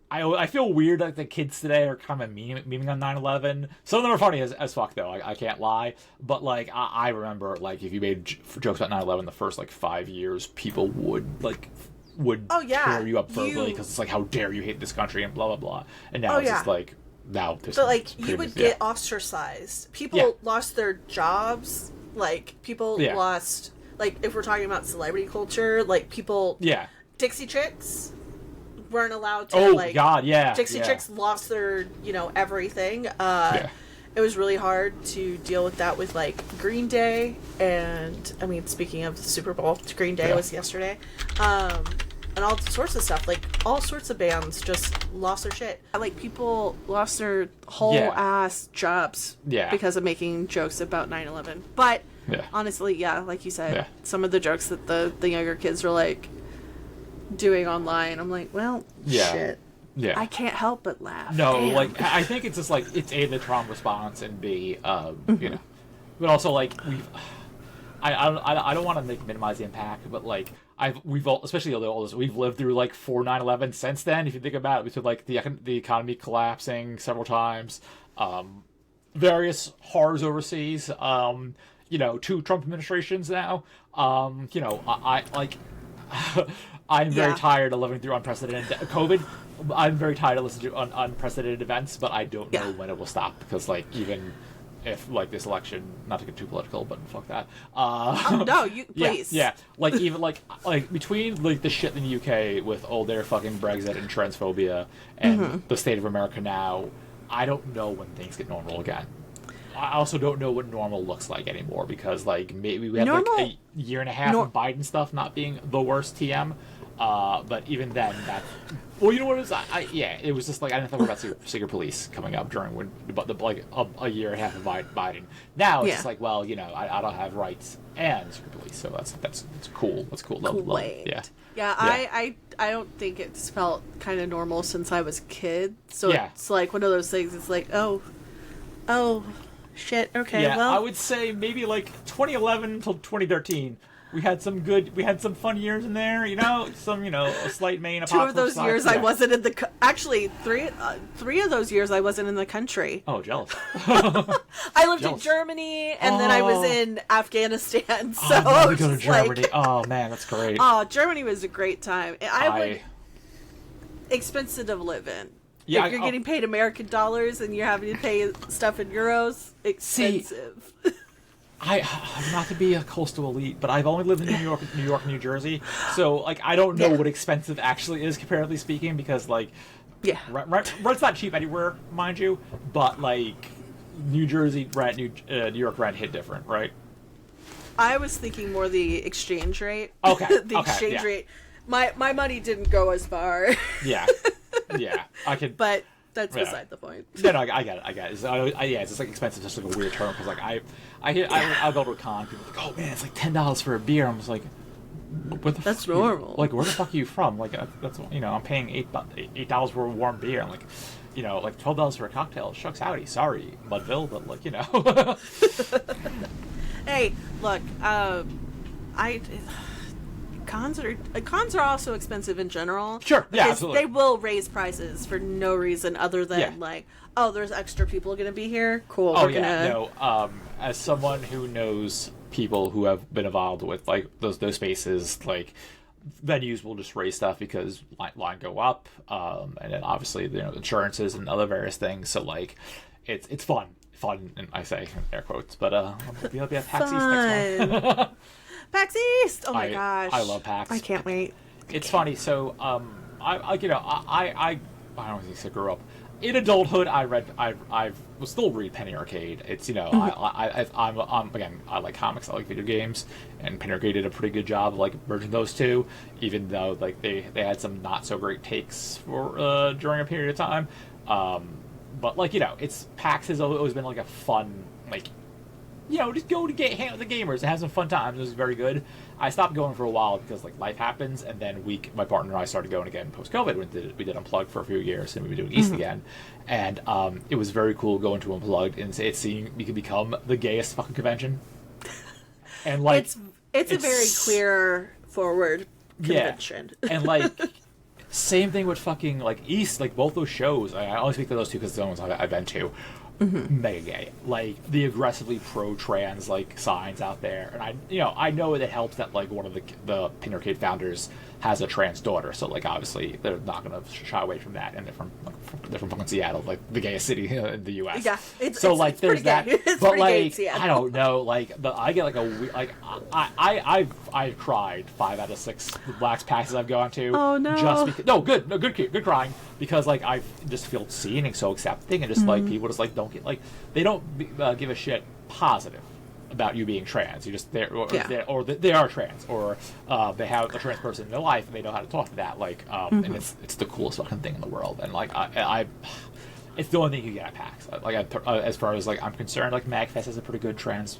I feel weird like the kids today are kind of memeing on 9/11. Some of them are funny as fuck though. I can't lie. But like I remember like if you made jokes about 9/11 the first like 5 years, people would tear you up verbally because it's like, how dare you hate this country and blah blah blah. And now it's just like now. But like you would get ostracized. People lost their jobs. Like people lost. Like if we're talking about celebrity culture, like people. Yeah. Dixie Chicks weren't allowed to Dixie Chicks lost their everything. It was really hard to deal with that with like Green Day, and I mean, speaking of the Super Bowl, Green Day was yesterday, and all sorts of stuff. Like all sorts of bands just lost their shit. Like people lost their whole ass jobs because of making jokes about 9/11. But honestly, like you said, some of the jokes that the younger kids were like doing online, I'm like, well, shit. Yeah. I can't help but laugh. No, Damn. like I think it's just like it's A, the trauma response, and B, but also like I don't want to minimize the impact, but like we've all, especially the oldest, we've lived through like 4 9/11 since then. If you think about it, we've had like the economy collapsing several times, various horrors overseas, 2 Trump administrations now. I like. I'm very tired of living through unprecedented COVID. I'm very tired of listening to unprecedented events, but I don't know when it will stop, because like even if like this election, not to get too political, but fuck that. No, you please. Yeah. Like even like between like the shit in the UK with all their fucking Brexit and transphobia and the state of America now, I don't know when things get normal again. I also don't know what normal looks like anymore, because like maybe we had like a year and a half of Biden stuff not being the worst TM. But even then, well, you know what it was? It was just like I didn't think about Secret Police coming up during a year and a half of Biden. Now it's just like, well, I don't have rights and Secret Police, so that's cool. That's cool. Love. Yeah. I don't think it's felt kind of normal since I was a kid. So it's like one of those things. It's like, oh, shit. Okay. Yeah, well, I would say maybe like 2011 until 2013. We had some fun years in there, some, a slight Maine apocalypse. 2 of those years I wasn't in the, actually 3 of those years I wasn't in the country. Oh, jealous. I lived in Germany, and then I was in Afghanistan, so I was go to Germany. Oh, man, that's great. Oh, Germany was a great time. Expensive to live in. Yeah, if you're getting paid American dollars and you're having to pay stuff in euros, expensive. I'm not to be a coastal elite, but I've only lived in New York, New Jersey, so like I don't know what expensive actually is, comparatively speaking, because rent's not cheap anywhere, mind you, but like New Jersey rent, New York rent hit different, right? I was thinking more the exchange rate. Okay, the exchange rate. My money didn't go as far. Yeah, I could, but. That's beside the point. No, I get it. It's just like expensive, just like a weird term. Because like I'll go to a con, people are like, oh man, it's like $10 for a beer. I'm just like, what the? That's normal. Like, where the fuck are you from? Like, that's I'm paying $8 for a warm beer. And like, like $12 for a cocktail. Shucks howdy, sorry, Mudville, but like Hey, look, Cons are also expensive in general. Sure, yeah, absolutely. They will raise prices for no reason other than like, oh, there's extra people going to be here. Cool. As someone who knows people who have been involved with like those spaces, like venues will just raise stuff because line go up, and then obviously insurances and other various things. So like, it's fun, and I say air quotes, but we'll be at PAX East next month. PAX East! Oh my gosh. I love PAX. I can't wait. It's funny, so I don't think I grew up. In adulthood, I will still read Penny Arcade. It's I'm again, I like comics, I like video games, and Penny Arcade did a pretty good job of like merging those two, even though like they had some not so great takes for during a period of time. But like it's PAX has always been like a fun like. Just go to hang out with the gamers and have some fun times. It was very good. I stopped going for a while because like life happens, and then my partner and I started going again post COVID. We did Unplugged for a few years, and we've been doing East again. And it was very cool going to Unplugged and seeing we could become the gayest fucking convention. And like it's a very clear forward convention. And like same thing with fucking like East, like both those shows. I always speak to those two because they're the ones I've been to. Mega gay, like the aggressively pro-trans like signs out there, and I know it helps that like one of the Penny Arcade founders has a trans daughter, so like obviously they're not gonna shy away from that, and they're from fucking Seattle, like the gayest city in the U.S. Yeah, there's that, it's but like gay, I don't know, like I get like I've cried 5 out of 6 Blacks passes I've gone to. Oh no! Just because good crying because like I just feel seen and so accepting, and just like people just like don't get like they don't give a shit positive about you being trans. You just they are trans, or they have a trans person in their life and they know how to talk to that. Like, and it's the coolest fucking thing in the world. And like I it's the only thing you get at PAX. Like as far as like I'm concerned, like MagFest is a pretty good trans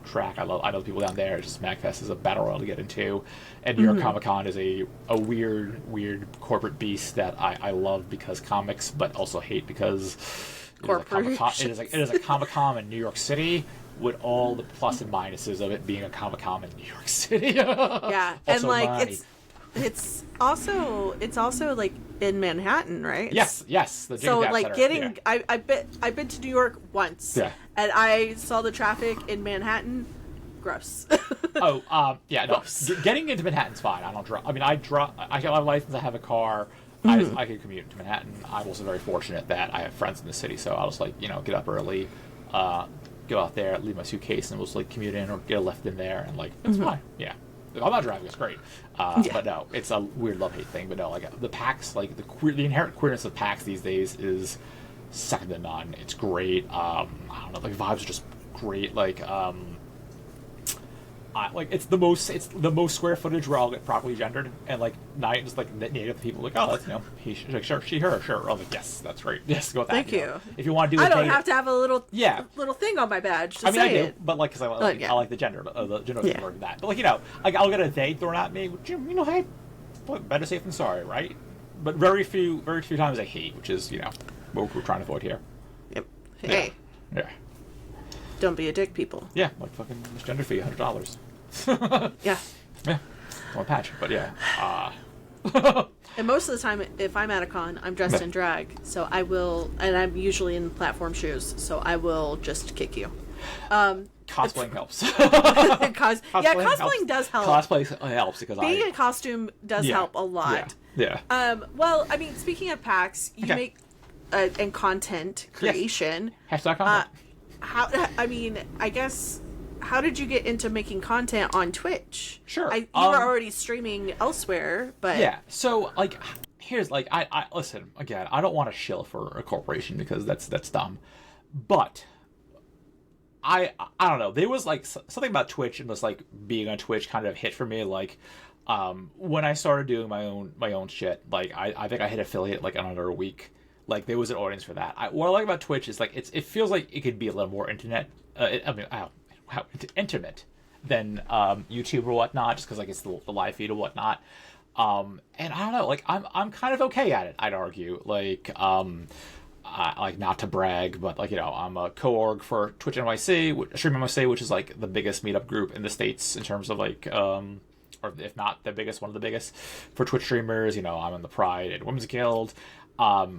track. I know people down there. It's just MagFest is a battle royal to get into, and New York Comic Con is a weird corporate beast that I love because comics, but also hate because it is a Comic Con in New York City with all the plus and minuses of it being a Comic Con in New York City. Yeah, and like it's also like in Manhattan, right? Yes. So like I've been to New York once, and I saw the traffic in Manhattan. Gross. Getting into Manhattan's fine. I don't drive. I mean, I got my license. I have a car. I can commute to Manhattan. I'm also very fortunate that I have friends in the city, so I'll just like get up early, go out there, leave my suitcase, and we'll just like commute in or get a lift in there, and like it's fine. Yeah. If I'm not driving, it's great. But no, it's a weird love-hate thing. But no, like the PAX, like the inherent queerness of PAX these days is second to none. It's great. I don't know, like vibes are just great. Like it's the most square footage where I'll get properly gendered, and like not just like negative people like, oh, that's he, like, sure, she, her, sure. I'm like, yes, that's great. Yes, go with that. Thank you. If you want to do, I don't have to have a little thing on my badge. To say I do, it. but like, because I like the gender of that. But like, like I'll get a they thrown at me, which, hey, better safe than sorry, right? But very few times a he, which is what we're trying to avoid here. Yep. Hey. Yeah. Don't be a dick, people. Yeah, like fucking misgender fee, $100. Yeah. Yeah. Don't patch, but yeah. And most of the time, if I'm at a con, I'm dressed in drag, so I will, and I'm usually in platform shoes, so I will just kick you. Cosplaying helps. Cosplaying does help. Cosplay helps because being in costume does help a lot. Yeah. Well, I mean, speaking of PAX, you make and content creation. Yes. # content. How did you get into making content on Twitch? Sure. You were already streaming elsewhere, but yeah. So here's I listen again. I don't want to shill for a corporation because that's dumb, but I don't know. There was something about Twitch and just being on Twitch kind of hit for me. When I started doing my own shit, I think I hit affiliate in under a week. There was an audience for that. What I like about Twitch is it feels like it could be a little more intimate than YouTube or whatnot, just because it's the live feed or whatnot. And I don't know, I'm kind of okay at it. I'd argue, not to brag, but I'm a co-org for Twitch NYC, Stream NYC, which is the biggest meetup group in the States in terms of or if not the biggest, one of the biggest for Twitch streamers. I'm in the Pride and Women's Guild. I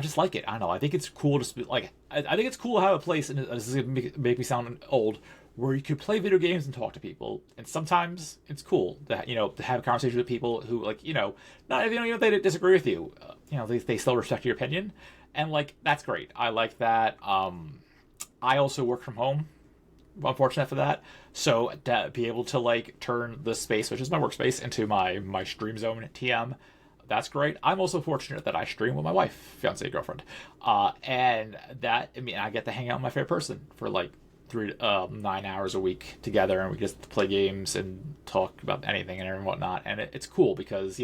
just like it. I don't know. I think it's cool to I think it's cool to have a place, and this is gonna make me sound old, where you could play video games and talk to people. And sometimes it's cool that to have conversations with people who not if they disagree with you, they still respect your opinion, and that's great. I like that. I also work from home. I'm fortunate for that. So to be able to turn the space, which is my workspace, into my stream zone TM. That's great. I'm also fortunate that I stream with my wife, fiance, girlfriend, and that I get to hang out with my favorite person for 9 hours a week together, and we just play games and talk about anything and whatnot. And it's cool because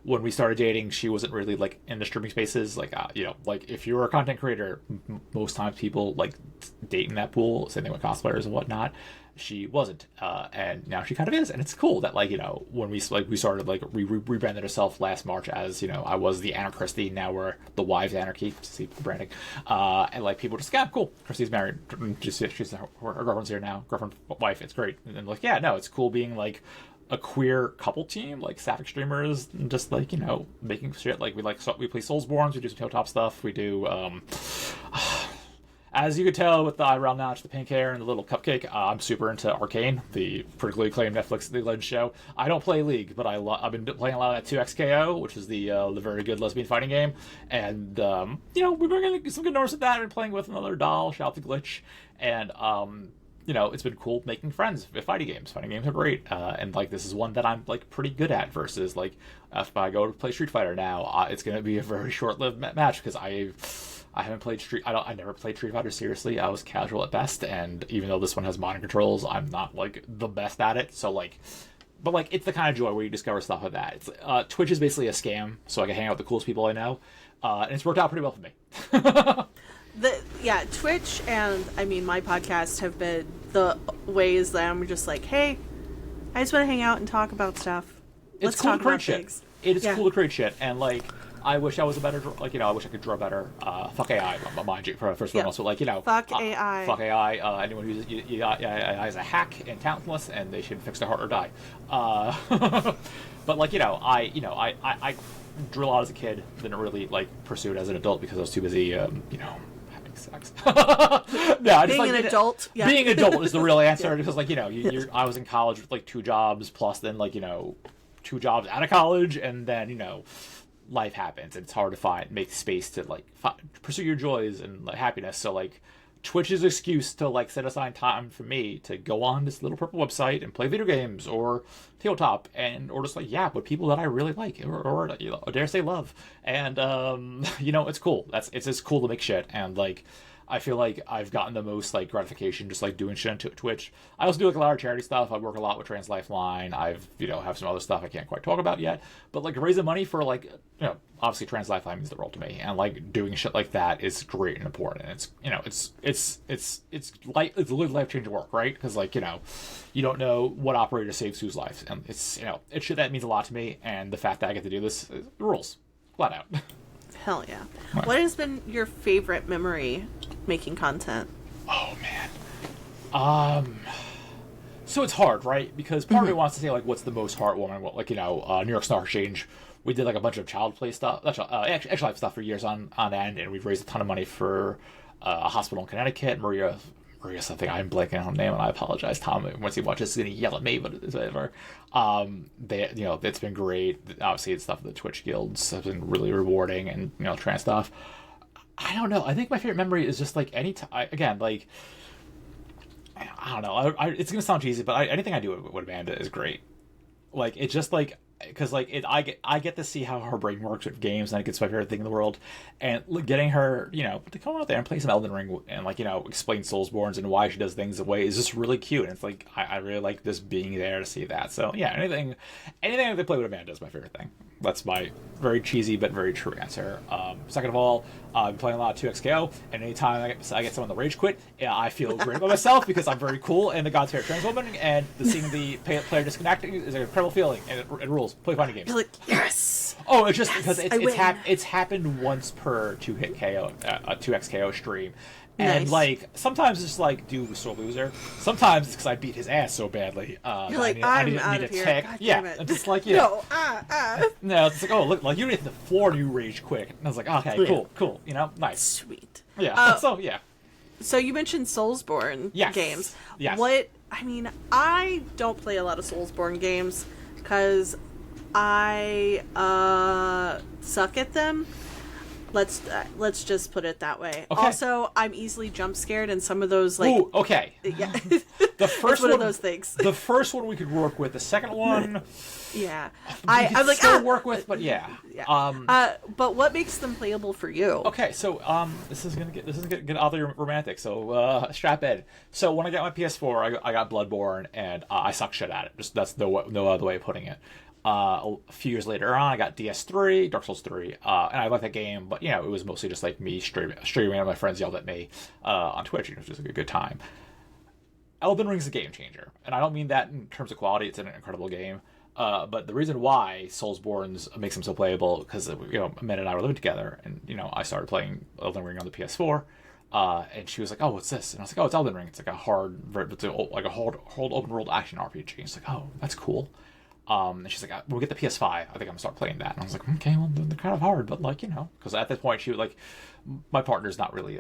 when we started dating, she wasn't really in the streaming spaces. If you're a content creator, most times people date in that pool. Same thing with cosplayers and whatnot. She wasn't, and now she kind of is, and it's cool that when we started rebranded herself last March as I was the Christie, now we're the Wives Anarchy, see the branding, and people just cool. Christie's married, she's her girlfriend's here now, girlfriend, wife, it's great, and it's cool being a queer couple team, sapphic streamers, and just making shit. We play Soulsborns, we do some tabletop stuff, we do as you could tell with the eyebrow notch, the pink hair, and the little cupcake, I'm super into Arcane, the critically acclaimed Netflix League of Legends show. I don't play League, but I've been playing a lot of that 2XKO, which is the very good lesbian fighting game. And, we're going to get some good numbers with that. I've been playing with another doll, shout out to Glitch. And, it's been cool making friends with fighting games. Fighting games are great. And, this is one that I'm, pretty good at versus, if I go to play Street Fighter now, it's going to be a very short-lived match because I haven't played I never played Street Fighter seriously. I was casual at best, and even though this one has modern controls, I'm not the best at it. So but it's the kind of joy where you discover stuff like that. It's Twitch is basically a scam, so I can hang out with the coolest people I know, and it's worked out pretty well for me. Twitch and my podcast have been the ways that I'm just hey, I just want to hang out and talk about stuff. Let's cool talk to create about shit. things. It is cool to create shit, and I wish I was a better, I wish I could draw better. Fuck AI, mind you, first and foremost. But fuck AI. Fuck AI. Anyone who uses AI is a hack and talentless, and they should fix their heart or die. But I drew a lot as a kid. Didn't really pursue it as an adult because I was too busy, having sex. No, being an adult. Yeah. Being an adult is the real answer because I was in college with 2 jobs plus then 2 jobs out of college, and then life happens and it's hard to make space to pursue your joys and happiness. So Twitch's excuse to set aside time for me to go on this little purple website and play video games or tabletop or just with people that I really like or dare say love, and it's cool. It's just cool to make shit, and I feel like I've gotten the most like gratification just like doing shit on Twitch. I also do like a lot of charity stuff. I work a lot with Trans Lifeline. I've have some other stuff I can't quite talk about yet. But like raising money for like obviously Trans Lifeline means the world to me, and like doing shit like that is great and important. And it's literally life changing work, right? Because like you don't know what operator saves whose life, and it's shit that means a lot to me. And the fact that I get to do this rules flat out. Hell yeah. What has been your favorite memory making content? Oh, man. So it's hard, right? Because part of me wants to say, like, what's the most heartwarming? Like, New York Star Exchange, we did, like, a bunch of child play stuff, extra life stuff for years on end, and we've raised a ton of money for a hospital in Connecticut. Maria something, I'm blanking on her name, and I apologize. Tom, once he watches, he's going to yell at me, but it's whatever. It's been great. Obviously, it's stuff with the Twitch guilds has been really rewarding, and trans stuff. I don't know. I think my favorite memory is just like any time. Again, like I don't know. It's going to sound cheesy, but anything I do with Amanda is great. Like it's just like. Because I get to see how her brain works with games, and I think it's my favorite thing in the world. And getting her, to come out there and play some Elden Ring and explain Soulsborns and why she does things the way is just really cute. And it's like I really like just being there to see that. So yeah, anything I play with Amanda is my favorite thing. That's my very cheesy but very true answer. Second of all, I've been playing a lot of 2XKO, and anytime I get someone to rage quit, I feel great about myself because I'm very cool and the God's Favorite Trans Woman, and seeing the player disconnecting is an incredible feeling, and it rules. Play fighting games. You're like, yes! Oh, it's just because it's happened once per 2XKO stream. And nice. Sometimes it's like, dude was so loser. Sometimes it's because I beat his ass so badly. You're like, I'm out of here. God damn it. And just like No, no, it's like, oh look, like you hit the floor and you rage quick. And I was like, okay, cool, nice, sweet. Yeah. So you mentioned Soulsborne games. Yes. I don't play a lot of Soulsborne games because I suck at them. Let's just put it that way. Okay. Also, I'm easily jump scared, and some of those Ooh, okay. Yeah. The first one of those things. The first one we could work with. The second one, yeah, I'm like still work with, but yeah. But what makes them playable for you? Okay, so this is gonna get oddly romantic. So strap in. So when I got my PS4, I got Bloodborne, and I suck shit at it. Just that's no other way of putting it. A few years later on, I got DS3, Dark Souls 3, and I liked that game, but it was mostly just like me streaming, and my friends yelled at me on Twitch, and it was just like a good time. Elden Ring's a game changer, and I don't mean that in terms of quality. It's an incredible game, but the reason why Soulsborne's makes them so playable because Amanda and I were living together, and I started playing Elden Ring on the PS4. And she was like, "Oh, what's this?" And I was like, "Oh, it's Elden Ring. It's like a hard open world action RPG." And she's like, "Oh, that's cool." And she's like, "We'll get the PS5. I think I'm gonna start playing that." And I was like, "Okay, well, they're kind of hard, but because at this point she was like, my partner's not really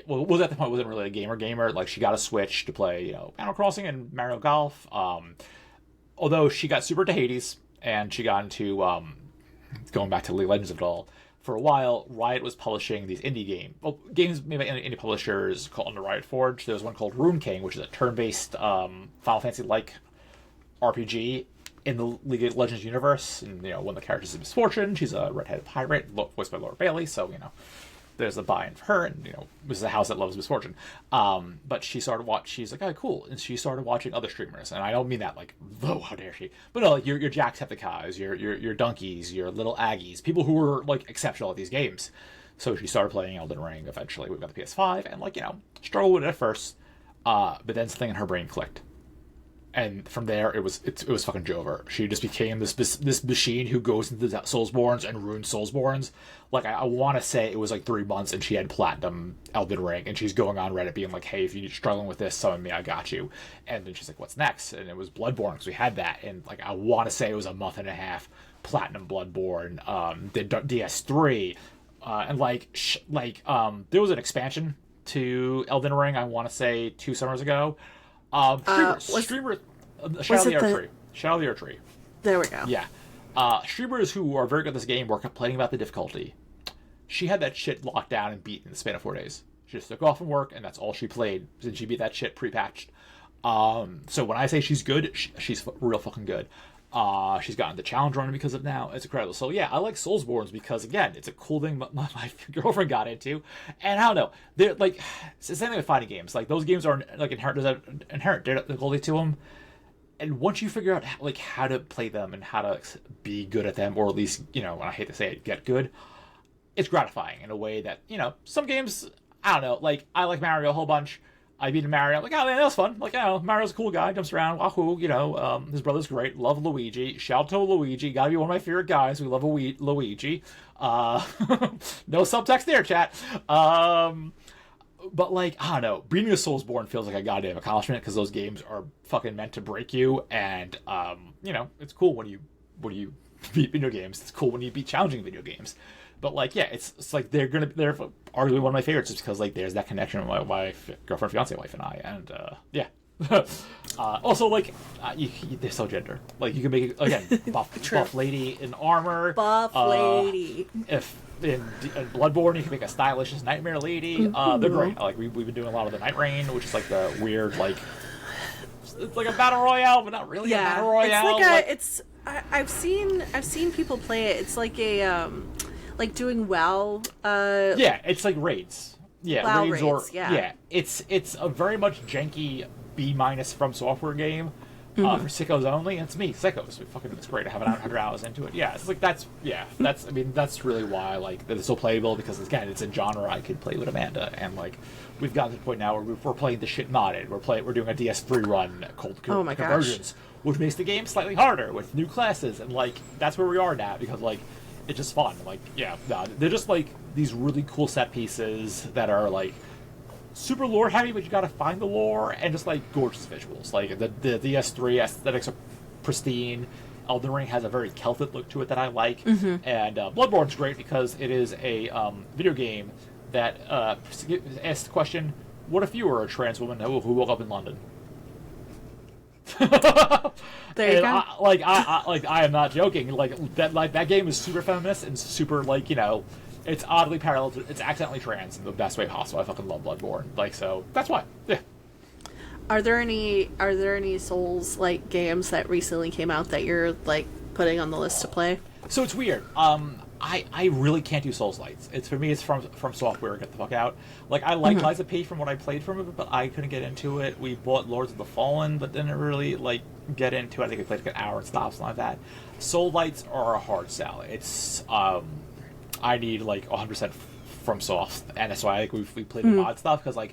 was at the point wasn't really a gamer. Like she got a Switch to play, Animal Crossing and Mario Golf. Although she got super into Hades and she got into going back to League of Legends of it all. For a while, Riot was publishing these indie games made by indie publishers called under Riot Forge. There was one called Rune King, which is a turn-based Final Fantasy-like RPG in the League of Legends universe. And one of the characters is Misfortune. She's a redheaded pirate, voiced by Laura Bailey. So there's a buy-in for her, and this is a house that loves Misfortune. But she started she's like, "Oh, cool," and she started watching other streamers, and I don't mean that like, "Oh, how dare she?" But no, like your Jacksepticeyes, your Donkeys, your Little Aggies, people who were like exceptional at these games. So she started playing Elden Ring. Eventually, we got the PS5, and struggled with it at first, but then something in her brain clicked. And from there, it was fucking Jover. She just became this machine who goes into the Soulsborns and ruins Soulsborns. Like, I want to say it was like 3 months, and she had platinum Elden Ring, and she's going on Reddit being like, "Hey, if you're struggling with this, summon me, I got you." And then she's like, "What's next?" And it was Bloodborne, because we had that. And like, I want to say it was a month and a half platinum Bloodborne. Did DS3, and there was an expansion to Elden Ring. I want to say 2 summers ago. Shadow of the Archery. There we go. Yeah. Streamers who are very good at this game were complaining about the difficulty. She had that shit locked down and beat in the span of 4 days. She just took off from work, and that's all she played, and she beat that shit pre-patched. So when I say she's good, she's real fucking good. She's gotten the challenge run because of now. It's incredible. So yeah, I like Soulsborns because again, it's a cool thing my girlfriend got into, and I don't know, they're like it's the same thing with fighting games. Like those games are like inherent difficulty to them, and once you figure out how to play them and how to be good at them, or at least and I hate to say it, get good, it's gratifying in a way that some games I don't know. Like I like Mario a whole bunch. I beat Mario. I'm like, oh man, that was fun. Like, Mario's a cool guy, jumps around, wahoo, his brother's great. Love Luigi. Shout out to Luigi. Gotta be one of my favorite guys. We love Luigi. No subtext there, chat. But like, I don't know, beating a Soulsborne feels like a goddamn accomplishment because those games are fucking meant to break you, and it's cool when you beat video games. It's cool when you beat challenging video games. But like, yeah, it's like they're arguably one of my favorites just because like there's that connection with my wife, girlfriend, fiance, wife, and I, and yeah. Also, like, they're so gender. Like, you can make it again, buff lady in armor, buff lady. If in Bloodborne, you can make a stylish nightmare lady. They're great. Like we've been doing a lot of the Night Rain, which is like the weird it's like a battle royale, but not really a battle royale. It's like I've seen people play it. It's like a like doing WoW. Yeah, it's like raids. Yeah, WoW raids yeah. It's a very much janky B- From Software game for sickos only. And it's me, sickos. It's great. I have 100 hours into it. Yeah, it's like that's really why like it's so playable because again, it's a genre I could play with Amanda, and like we've gotten to the point now where we're playing the shit modded. We're doing a DS3 run called Convergence, which makes the game slightly harder with new classes, and like that's where we are now because like. It's just fun. Like, they're just like these really cool set pieces that are like super lore heavy, but you gotta find the lore and just like gorgeous visuals. Like the DS3 aesthetics are pristine. Elden Ring has a very Celtic look to it that I like, and Bloodborne's great because it is a video game that asks the question: what if you were a trans woman who woke up in London? There you go. I am not joking. That game is super feminist and super it's oddly parallel to, it's accidentally trans in the best way possible. I fucking love Bloodborne. So that's why. Yeah. Are there any Souls like games that recently came out that you're like putting on the list to play? So it's weird. I really can't do Souls-lights. It's for me. It's from Software. Get the fuck out. Like I like Lies of P from what I played from it, but I couldn't get into it. We bought Lords of the Fallen, but didn't really get into it. I think we played like an hour and stopped, something like that. Soul-lights are a hard sell. It's I need 100% from Soft, and that's why we played the mod stuff because I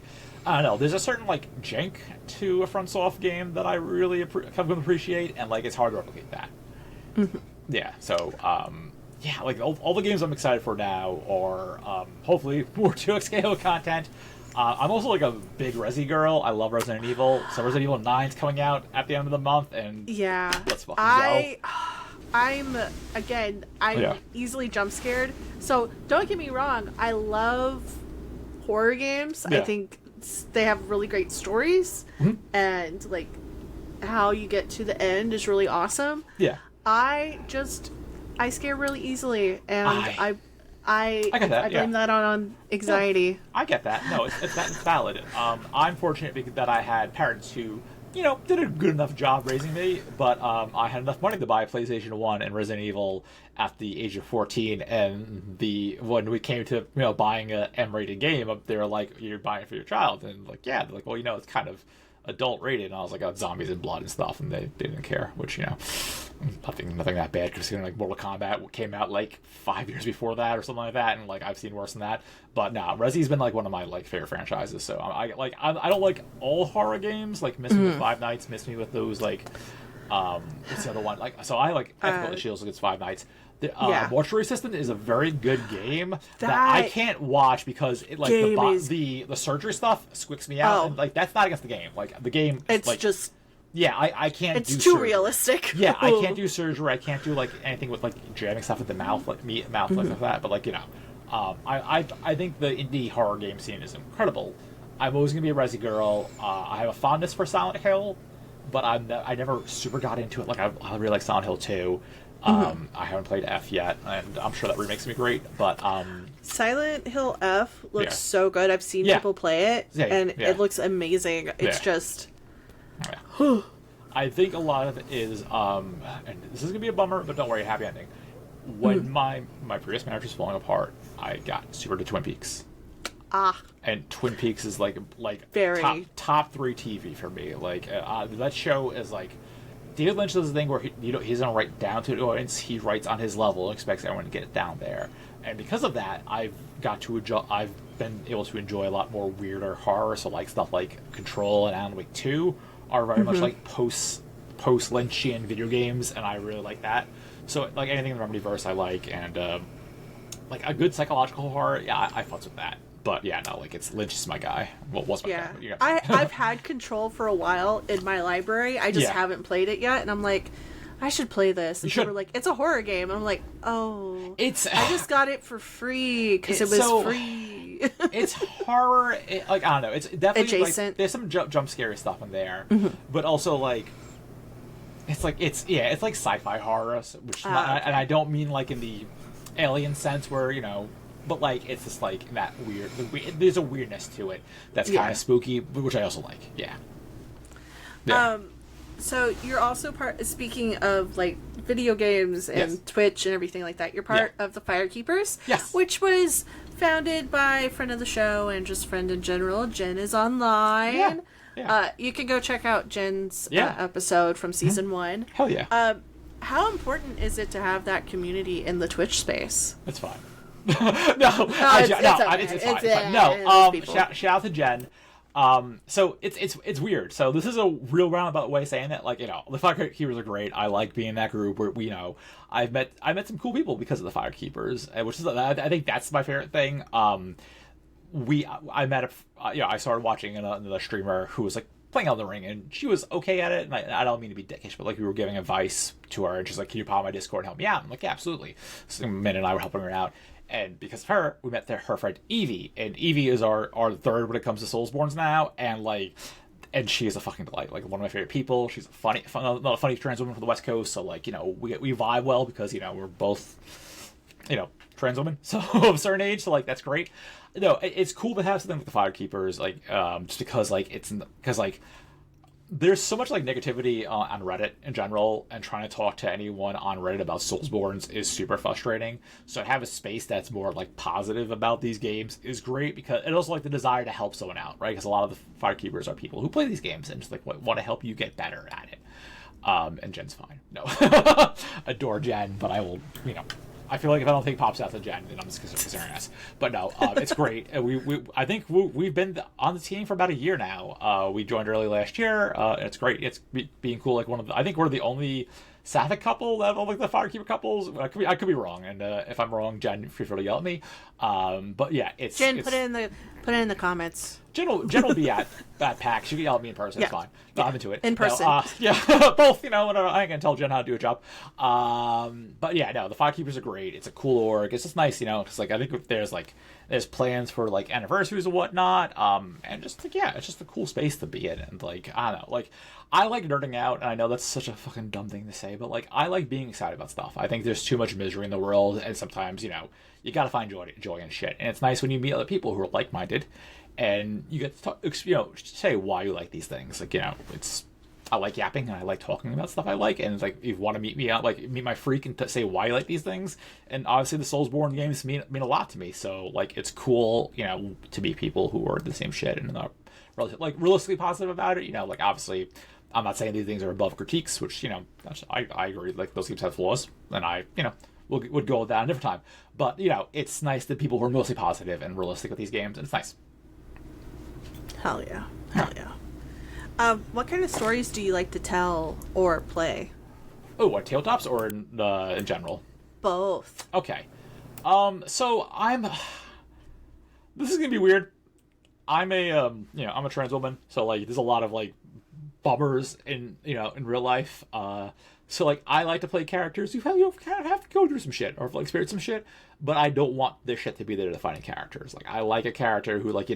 don't know. There's a certain jank to a FromSoft game that I really come to appreciate, and it's hard to replicate that. Yeah. So yeah, all the games I'm excited for now are hopefully more 2X content. I'm also a big Resi girl. I love Resident Evil. So Resident Evil 9's coming out at the end of the month, and let's fucking go. I'm easily jump scared. So don't get me wrong. I love horror games. Yeah. I think they have really great stories, and how you get to the end is really awesome. Yeah. I scare really easily, and I get that. I blame that on anxiety. Yeah, I get that. No, it's valid. I'm fortunate because that I had parents who, did a good enough job raising me, but I had enough money to buy a PlayStation 1 and Resident Evil at the age of 14, and when we came to buying a M-rated game, they were like, "You're buying it for your child," and yeah, they're like, "Well, it's kind of adult rated," and I was like, "Oh, zombies and blood and stuff," and they didn't care, which nothing that bad considering Mortal Kombat came out 5 years before that or something like that, and I've seen worse than that. But Resi's been one of my favorite franchises. So I don't like all horror games. Miss me with Five Nights, miss me with those what's the other one? So I Ethical Issues against Five Nights. The Mortuary Assistant is a very good game that I can't watch because the surgery stuff squicks me out. And, that's not against the game. The game, it's just. Yeah, I can't. It's do too surgery. Realistic. Yeah, I can't do surgery. I can't do anything with jamming stuff with the mouth, mouth like that. But I think the indie horror game scene is incredible. I'm always gonna be a Resi girl. I have a fondness for Silent Hill, but I never super got into it. I really like Silent Hill 2. I haven't played F yet, and I'm sure that remake's gonna be great. But Silent Hill F looks so good. I've seen people play it, and it looks amazing. It's just. I think a lot of it is, and this is gonna be a bummer, but don't worry, happy ending. When my previous marriage was falling apart, I got super into Twin Peaks. And Twin Peaks is like very top 3 TV for me. Like that show is like, David Lynch does a thing where he's gonna write down to the audience. He writes on his level and expects everyone to get it down there. And because of that, I've been able to enjoy a lot more weirder horror. So like stuff like Control and Alan Wake 2 are very much like post Lynchian video games, and I really like that. So like anything in the Remedyverse I like, and like a good psychological horror, yeah, I fucks with that. But yeah, no, like Lynch is my guy. Well, was my guy. Yeah, I've had Control for a while in my library. I just haven't played it yet, and I'm like, I should play this. And people were like, it's a horror game. And I'm like, oh, I just got it for free because it was free. It's horror. Like I don't know. It's definitely adjacent. Like, there's some jump scary stuff in there, but also like it's like sci-fi horror, which and I don't mean like in the Alien sense where but like it's just like that weird. There's a weirdness to it that's kind of spooky, which I also like. Yeah. So you're also speaking of like video games and Twitch and everything like that. You're part of the Firekeepers, which was founded by a friend of the show and just friend in general. Jen is online. You can go check out Jen's episode from season 1. Hell yeah. How important is it to have that community in the Twitch space? It's fine. It's fine. No, shout out to Jen. So it's weird. So this is a real roundabout way of saying that, like, the Firekeepers are great. I like being in that group where I met some cool people because of the Firekeepers, which is I think that's my favorite thing. I started watching another streamer who was like playing Elden Ring, and she was okay at it, and I don't mean to be dickish, but like we were giving advice to her, and she's like, can you pop on my Discord and help me out? I'm like, yeah, absolutely. So Min and I were helping her out. And because of her, we met her friend Evie, and Evie is our third when it comes to Soulsborns now, and she is a fucking delight, like one of my favorite not a funny trans woman from the West Coast, so like we vibe well because we're both trans women, so of a certain age, so like that's great. No, it's cool to have something like the Firekeepers, like just because like there's so much like negativity on Reddit in general, and trying to talk to anyone on Reddit about Soulsborns is super frustrating. So to have a space that's more like positive about these games is great, because it also like the desire to help someone out, right? Because a lot of the Firekeepers are people who play these games and just like want to help you get better at it. And Jen's fine. No, adore Jen, but I will, I feel like if I don't think pops out to Jen, then I'm just considering us. But no, it's great. I think we've been on the team for about a year now. We joined early last year. It's great. It's being cool. Like I think we're the only Sapphic couple that of like the Firekeeper couples. I could be wrong, and if I'm wrong, Jen, feel free to yell at me. But yeah, Jen, put it in the comments. Jen will be at PAX. She can yell at me in person. It's fine. No, I'm into it. In person. Both. I ain't gonna tell Jen how to do a job. But yeah, no, the Firekeepers are great. It's a cool org. It's just nice, because like I think there's plans for like anniversaries and whatnot. And just like it's just a cool space to be in. And like I don't know, like I like nerding out, and I know that's such a fucking dumb thing to say, but like I like being excited about stuff. I think there's too much misery in the world, and sometimes you gotta find joy in shit. And it's nice when you meet other people who are like-minded, and you get to talk, say why you like these things. Like I like yapping, and I like talking about stuff I like, and like if you want to meet me out, like meet my freak and say why you like these things. And obviously the Soulsborne games mean a lot to me, so like it's cool, to meet people who are the same shit and are like realistically positive about it. Like obviously I'm not saying these things are above critiques, which I agree, like those games have flaws, and I would go with that a different time. But it's nice that people who are mostly positive and realistic with these games, and it's nice. Hell yeah. What kind of stories do you like to tell or play? Oh, what, tabletops or in general? Both. Okay. So this is gonna be weird. I'm a trans woman, so like there's a lot of like bummers in real life. So like I like to play characters who kind of have to go through some shit or like experience some shit, but I don't want this shit to be their defining characters. Like I like a character who like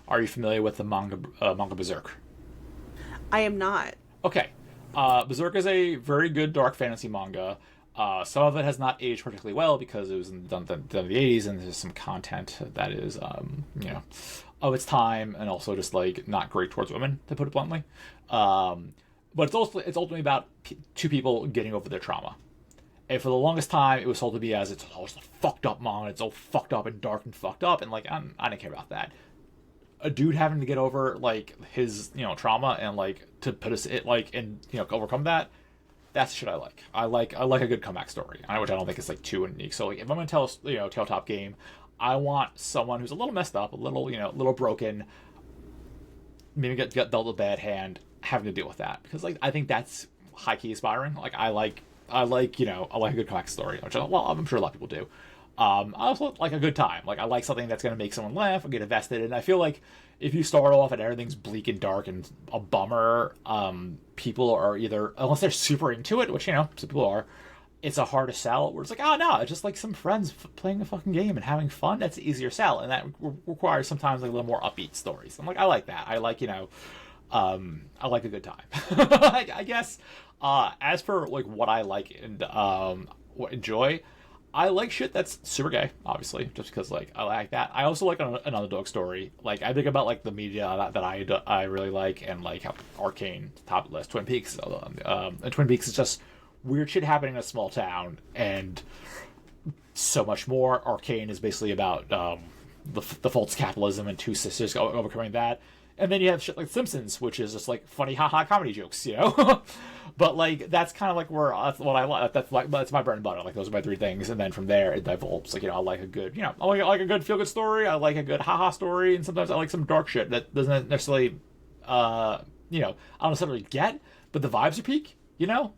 are you familiar with the manga Berserk? I am not. Okay. Berserk is a very good dark fantasy manga. Some of it has not aged particularly well because it was done in the 80s, and there's some content that is, of its time, and also just like not great towards women, to put it bluntly. But it's ultimately about two people getting over their trauma. And for the longest time, it was told to be as it's a fucked up manga. It's all fucked up and dark and fucked up, and like I didn't care about that. A dude having to get over like his trauma and like to put us it like and overcome that. That's the shit I like. I like a good comeback story, which I don't think is like too unique. So like if I'm gonna tell a tabletop game, I want someone who's a little messed up, a little broken, maybe get dealt a bad hand, having to deal with that, because like I think that's high key inspiring. Like I like a good comeback story, which I'm sure a lot of people do. I also like a good time. Like I like something that's gonna make someone laugh or get invested. And I feel like if you start off and everything's bleak and dark and a bummer, people are either, unless they're super into it, which some people are, it's a hard to sell. Where it's like, oh no, it's just like some friends playing a fucking game and having fun. That's an easier sell, and that requires sometimes like a little more upbeat stories. I'm like, I like that. I like I like a good time. I guess. As for like what I like and enjoy, I like shit that's super gay, obviously, just because like I like that. I also like an underdog story. Like I think about like the media that I really like, and like how Arcane, top of the list, Twin Peaks. And Twin Peaks is just weird shit happening in a small town, and so much more. Arcane is basically about the false capitalism and two sisters overcoming that. And then you have shit like Simpsons, which is just like funny haha comedy jokes, But like that's kind of like where that's what I like. That's my bread and butter. Like those are my three things, and then from there it develops. Like I like a good, I like a good feel good story. I like a good haha story, and sometimes I like some dark shit that doesn't necessarily, I don't necessarily get, but the vibes are peak.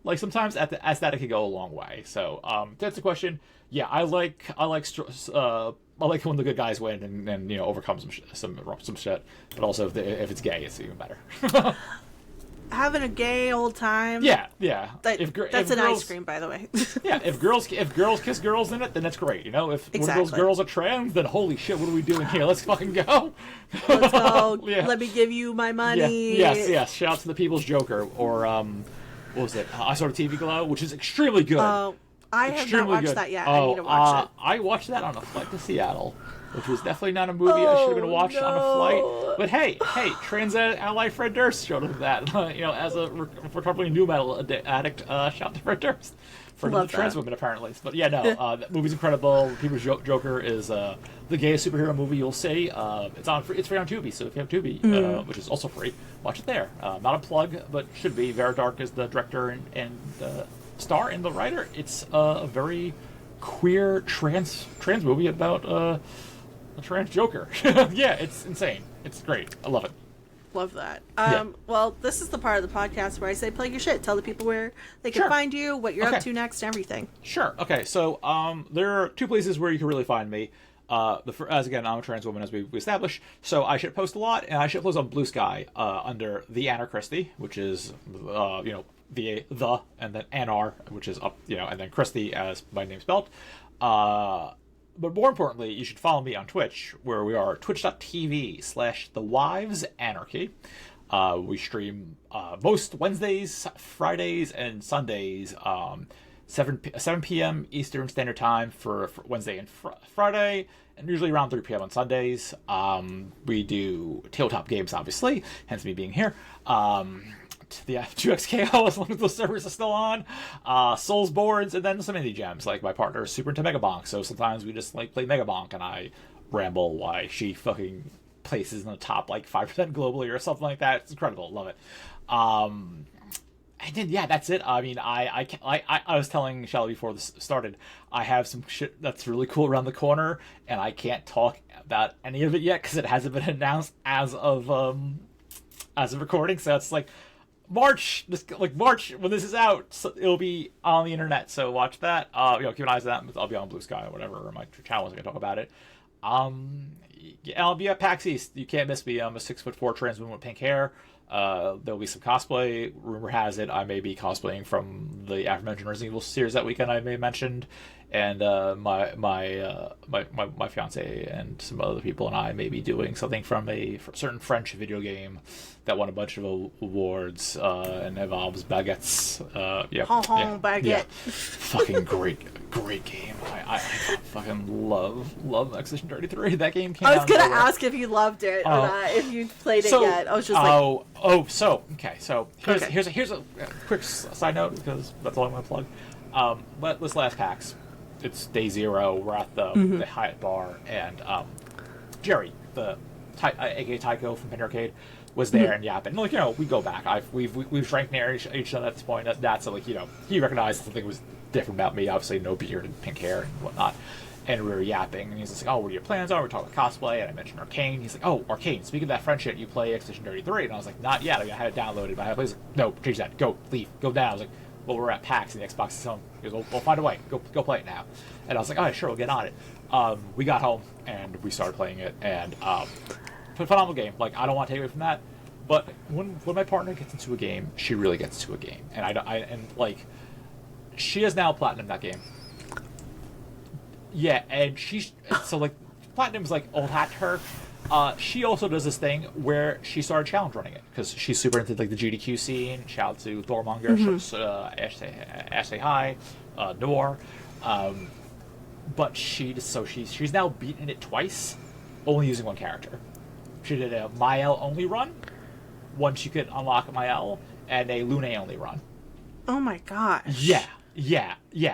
Like sometimes at the aesthetic can go a long way. So that's the question. Yeah, I like when the good guys win and overcome some shit. But also if it's gay, it's even better. Having a gay old time. Yeah. That's if an girls, ice cream, by the way. Yeah, if girls kiss girls in it, then that's great. If exactly. One of those girls are trans, then holy shit, what are we doing here? Let's fucking go. Let's go. Yeah. Let me give you my money. Yeah. Yes. Shout out to the People's Joker, or what was it? I saw TV Glow, which is extremely good. I have not watched that yet. I need to watch it. I watched that on a flight to Seattle, which was definitely not a movie I should have been watched on a flight. But hey, trans ally Fred Durst showed up that. As a recovering new metal addict, shout out to Fred Durst for the trans women apparently. But yeah, no, that movie's incredible. People's Joker is the gayest superhero movie you'll see. It's free on Tubi, so if you have Tubi, which is also free, watch it there. Not a plug, but should be. Vera Dark is the director and star and the writer. It's a very queer trans movie about a trans Joker. Yeah, it's insane. It's great. I love it. Love that. Well, this is the part of the podcast where I say plug your shit. Tell the people where they can find you, what you're up to next, and everything. Sure. Okay, so there are two places where you can really find me. As again, I'm a trans woman, as we established, so I should post a lot, and I should post on Blue Sky under the Christie, which is the and then Anar, which is up, and then Christie as my name spelled. But more importantly, you should follow me on Twitch, where we are twitch.tv/The Wives Anarchy. We stream most Wednesdays, Fridays, and Sundays, 7 p.m. Eastern Standard Time for Wednesday and Friday, and usually around 3 p.m. on Sundays. We do tabletop games, obviously, hence me being here. The F2XKO, as long as those servers are still on. Souls boards, and then some indie gems. Like my partner is super into Megabonk, so sometimes we just like play Megabonk, and I ramble why she fucking places in the top like 5% globally or something like that. It's incredible, love it. And then that's it. I mean, I was telling Shelly before this started, I have some shit that's really cool around the corner, and I can't talk about any of it yet because it hasn't been announced as of recording. So it's like March when this is out, so it'll be on the internet. So watch that. Keep an eye on that. I'll be on Blue Sky or whatever, or my channel is gonna talk about it. I'll be at PAX East. You can't miss me. I'm a 6'4" trans woman with pink hair. There'll be some cosplay. Rumor has it I may be cosplaying from the aforementioned Resident Evil series that weekend I may have mentioned, and my fiance and some other people and I may be doing something from a certain French video game that won a bunch of awards and involves baguettes. Baguette. Yeah. Fucking great game. I fucking love Expedition 33. That game came out. I was gonna ask if you loved it or not, if you played it yet. I was just So here's a quick side note, because that's all I'm going to plug. But this last PAX, it's day 0. We're at the Hyatt bar, and Jerry, aka Tycho from Penny Arcade, was there and yapping. Like, we go back. We've drank near each other at this point. So, like, he recognized something was different about me. Obviously, no beard and pink hair and whatnot. And we were yapping, and he's just like, "Oh, what are your plans are?" We're talking about cosplay, and I mentioned Arcane. He's like, "Oh, Arcane. Speaking of that friend shit, you play Expedition 33?" And I was like, "Not yet. I had it downloaded." But I was like, "No, change that. Go, leave, go down." I was like, "Well, we're at PAX, and the Xbox is home." He goes, "We'll find a way. Go play it now." And I was like, "All right, sure, we'll get on it." We got home, and we started playing it, and phenomenal game. Like, I don't want to take away from that, but when my partner gets into a game, she really gets into a game, and she has now platinum that game. Yeah, and so, like, Platinum's, like, old hat to her. She also does this thing where she started challenge running it, because she's super into, like, the GDQ scene. Shout out to Thormonger, Ashley High, Noir. But she's now beaten it twice, only using one character. She did a Mael only run, one she could unlock Mael, and a Lune only run. Oh my gosh. Yeah.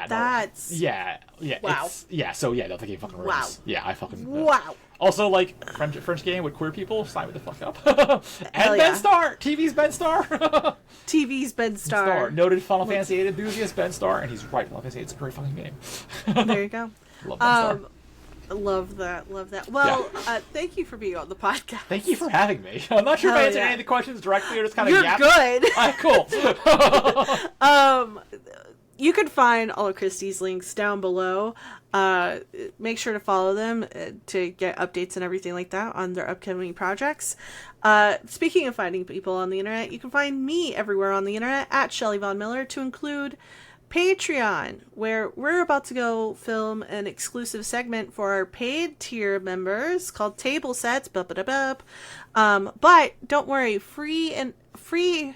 That's... Yeah. Wow. So the game fucking rules. Wow. Yeah, I fucking... Wow. Also, like, French game with queer people, sign me the fuck up. And yeah. Ben Starr! TV's Ben Starr! TV's Ben Starr. Noted Final Fantasy VIII enthusiast Ben Starr, and he's right, Final Fantasy VIII is a great fucking game. There you go. Love Ben Starr. Love that. Well, thank you for being on the podcast. Thank you for having me. I'm not sure if I answered any of the questions directly or just kind of You're good. Cool. You can find all of Christie's links down below. Make sure to follow them to get updates and everything like that on their upcoming projects. Speaking of finding people on the internet, you can find me everywhere on the internet at Shelly Von Miller, to include Patreon, where we're about to go film an exclusive segment for our paid tier members called Table Sets. But don't worry, free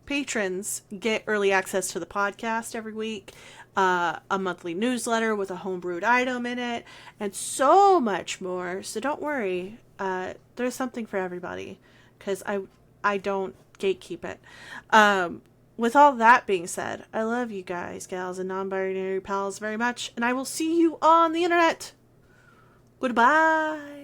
patrons get early access to the podcast every week, a monthly newsletter with a homebrewed item in it, and so much more. So don't worry, there's something for everybody, because I don't gatekeep it. With all that being said, I love you guys, gals, and non-binary pals very much, and I will see you on the internet. Goodbye.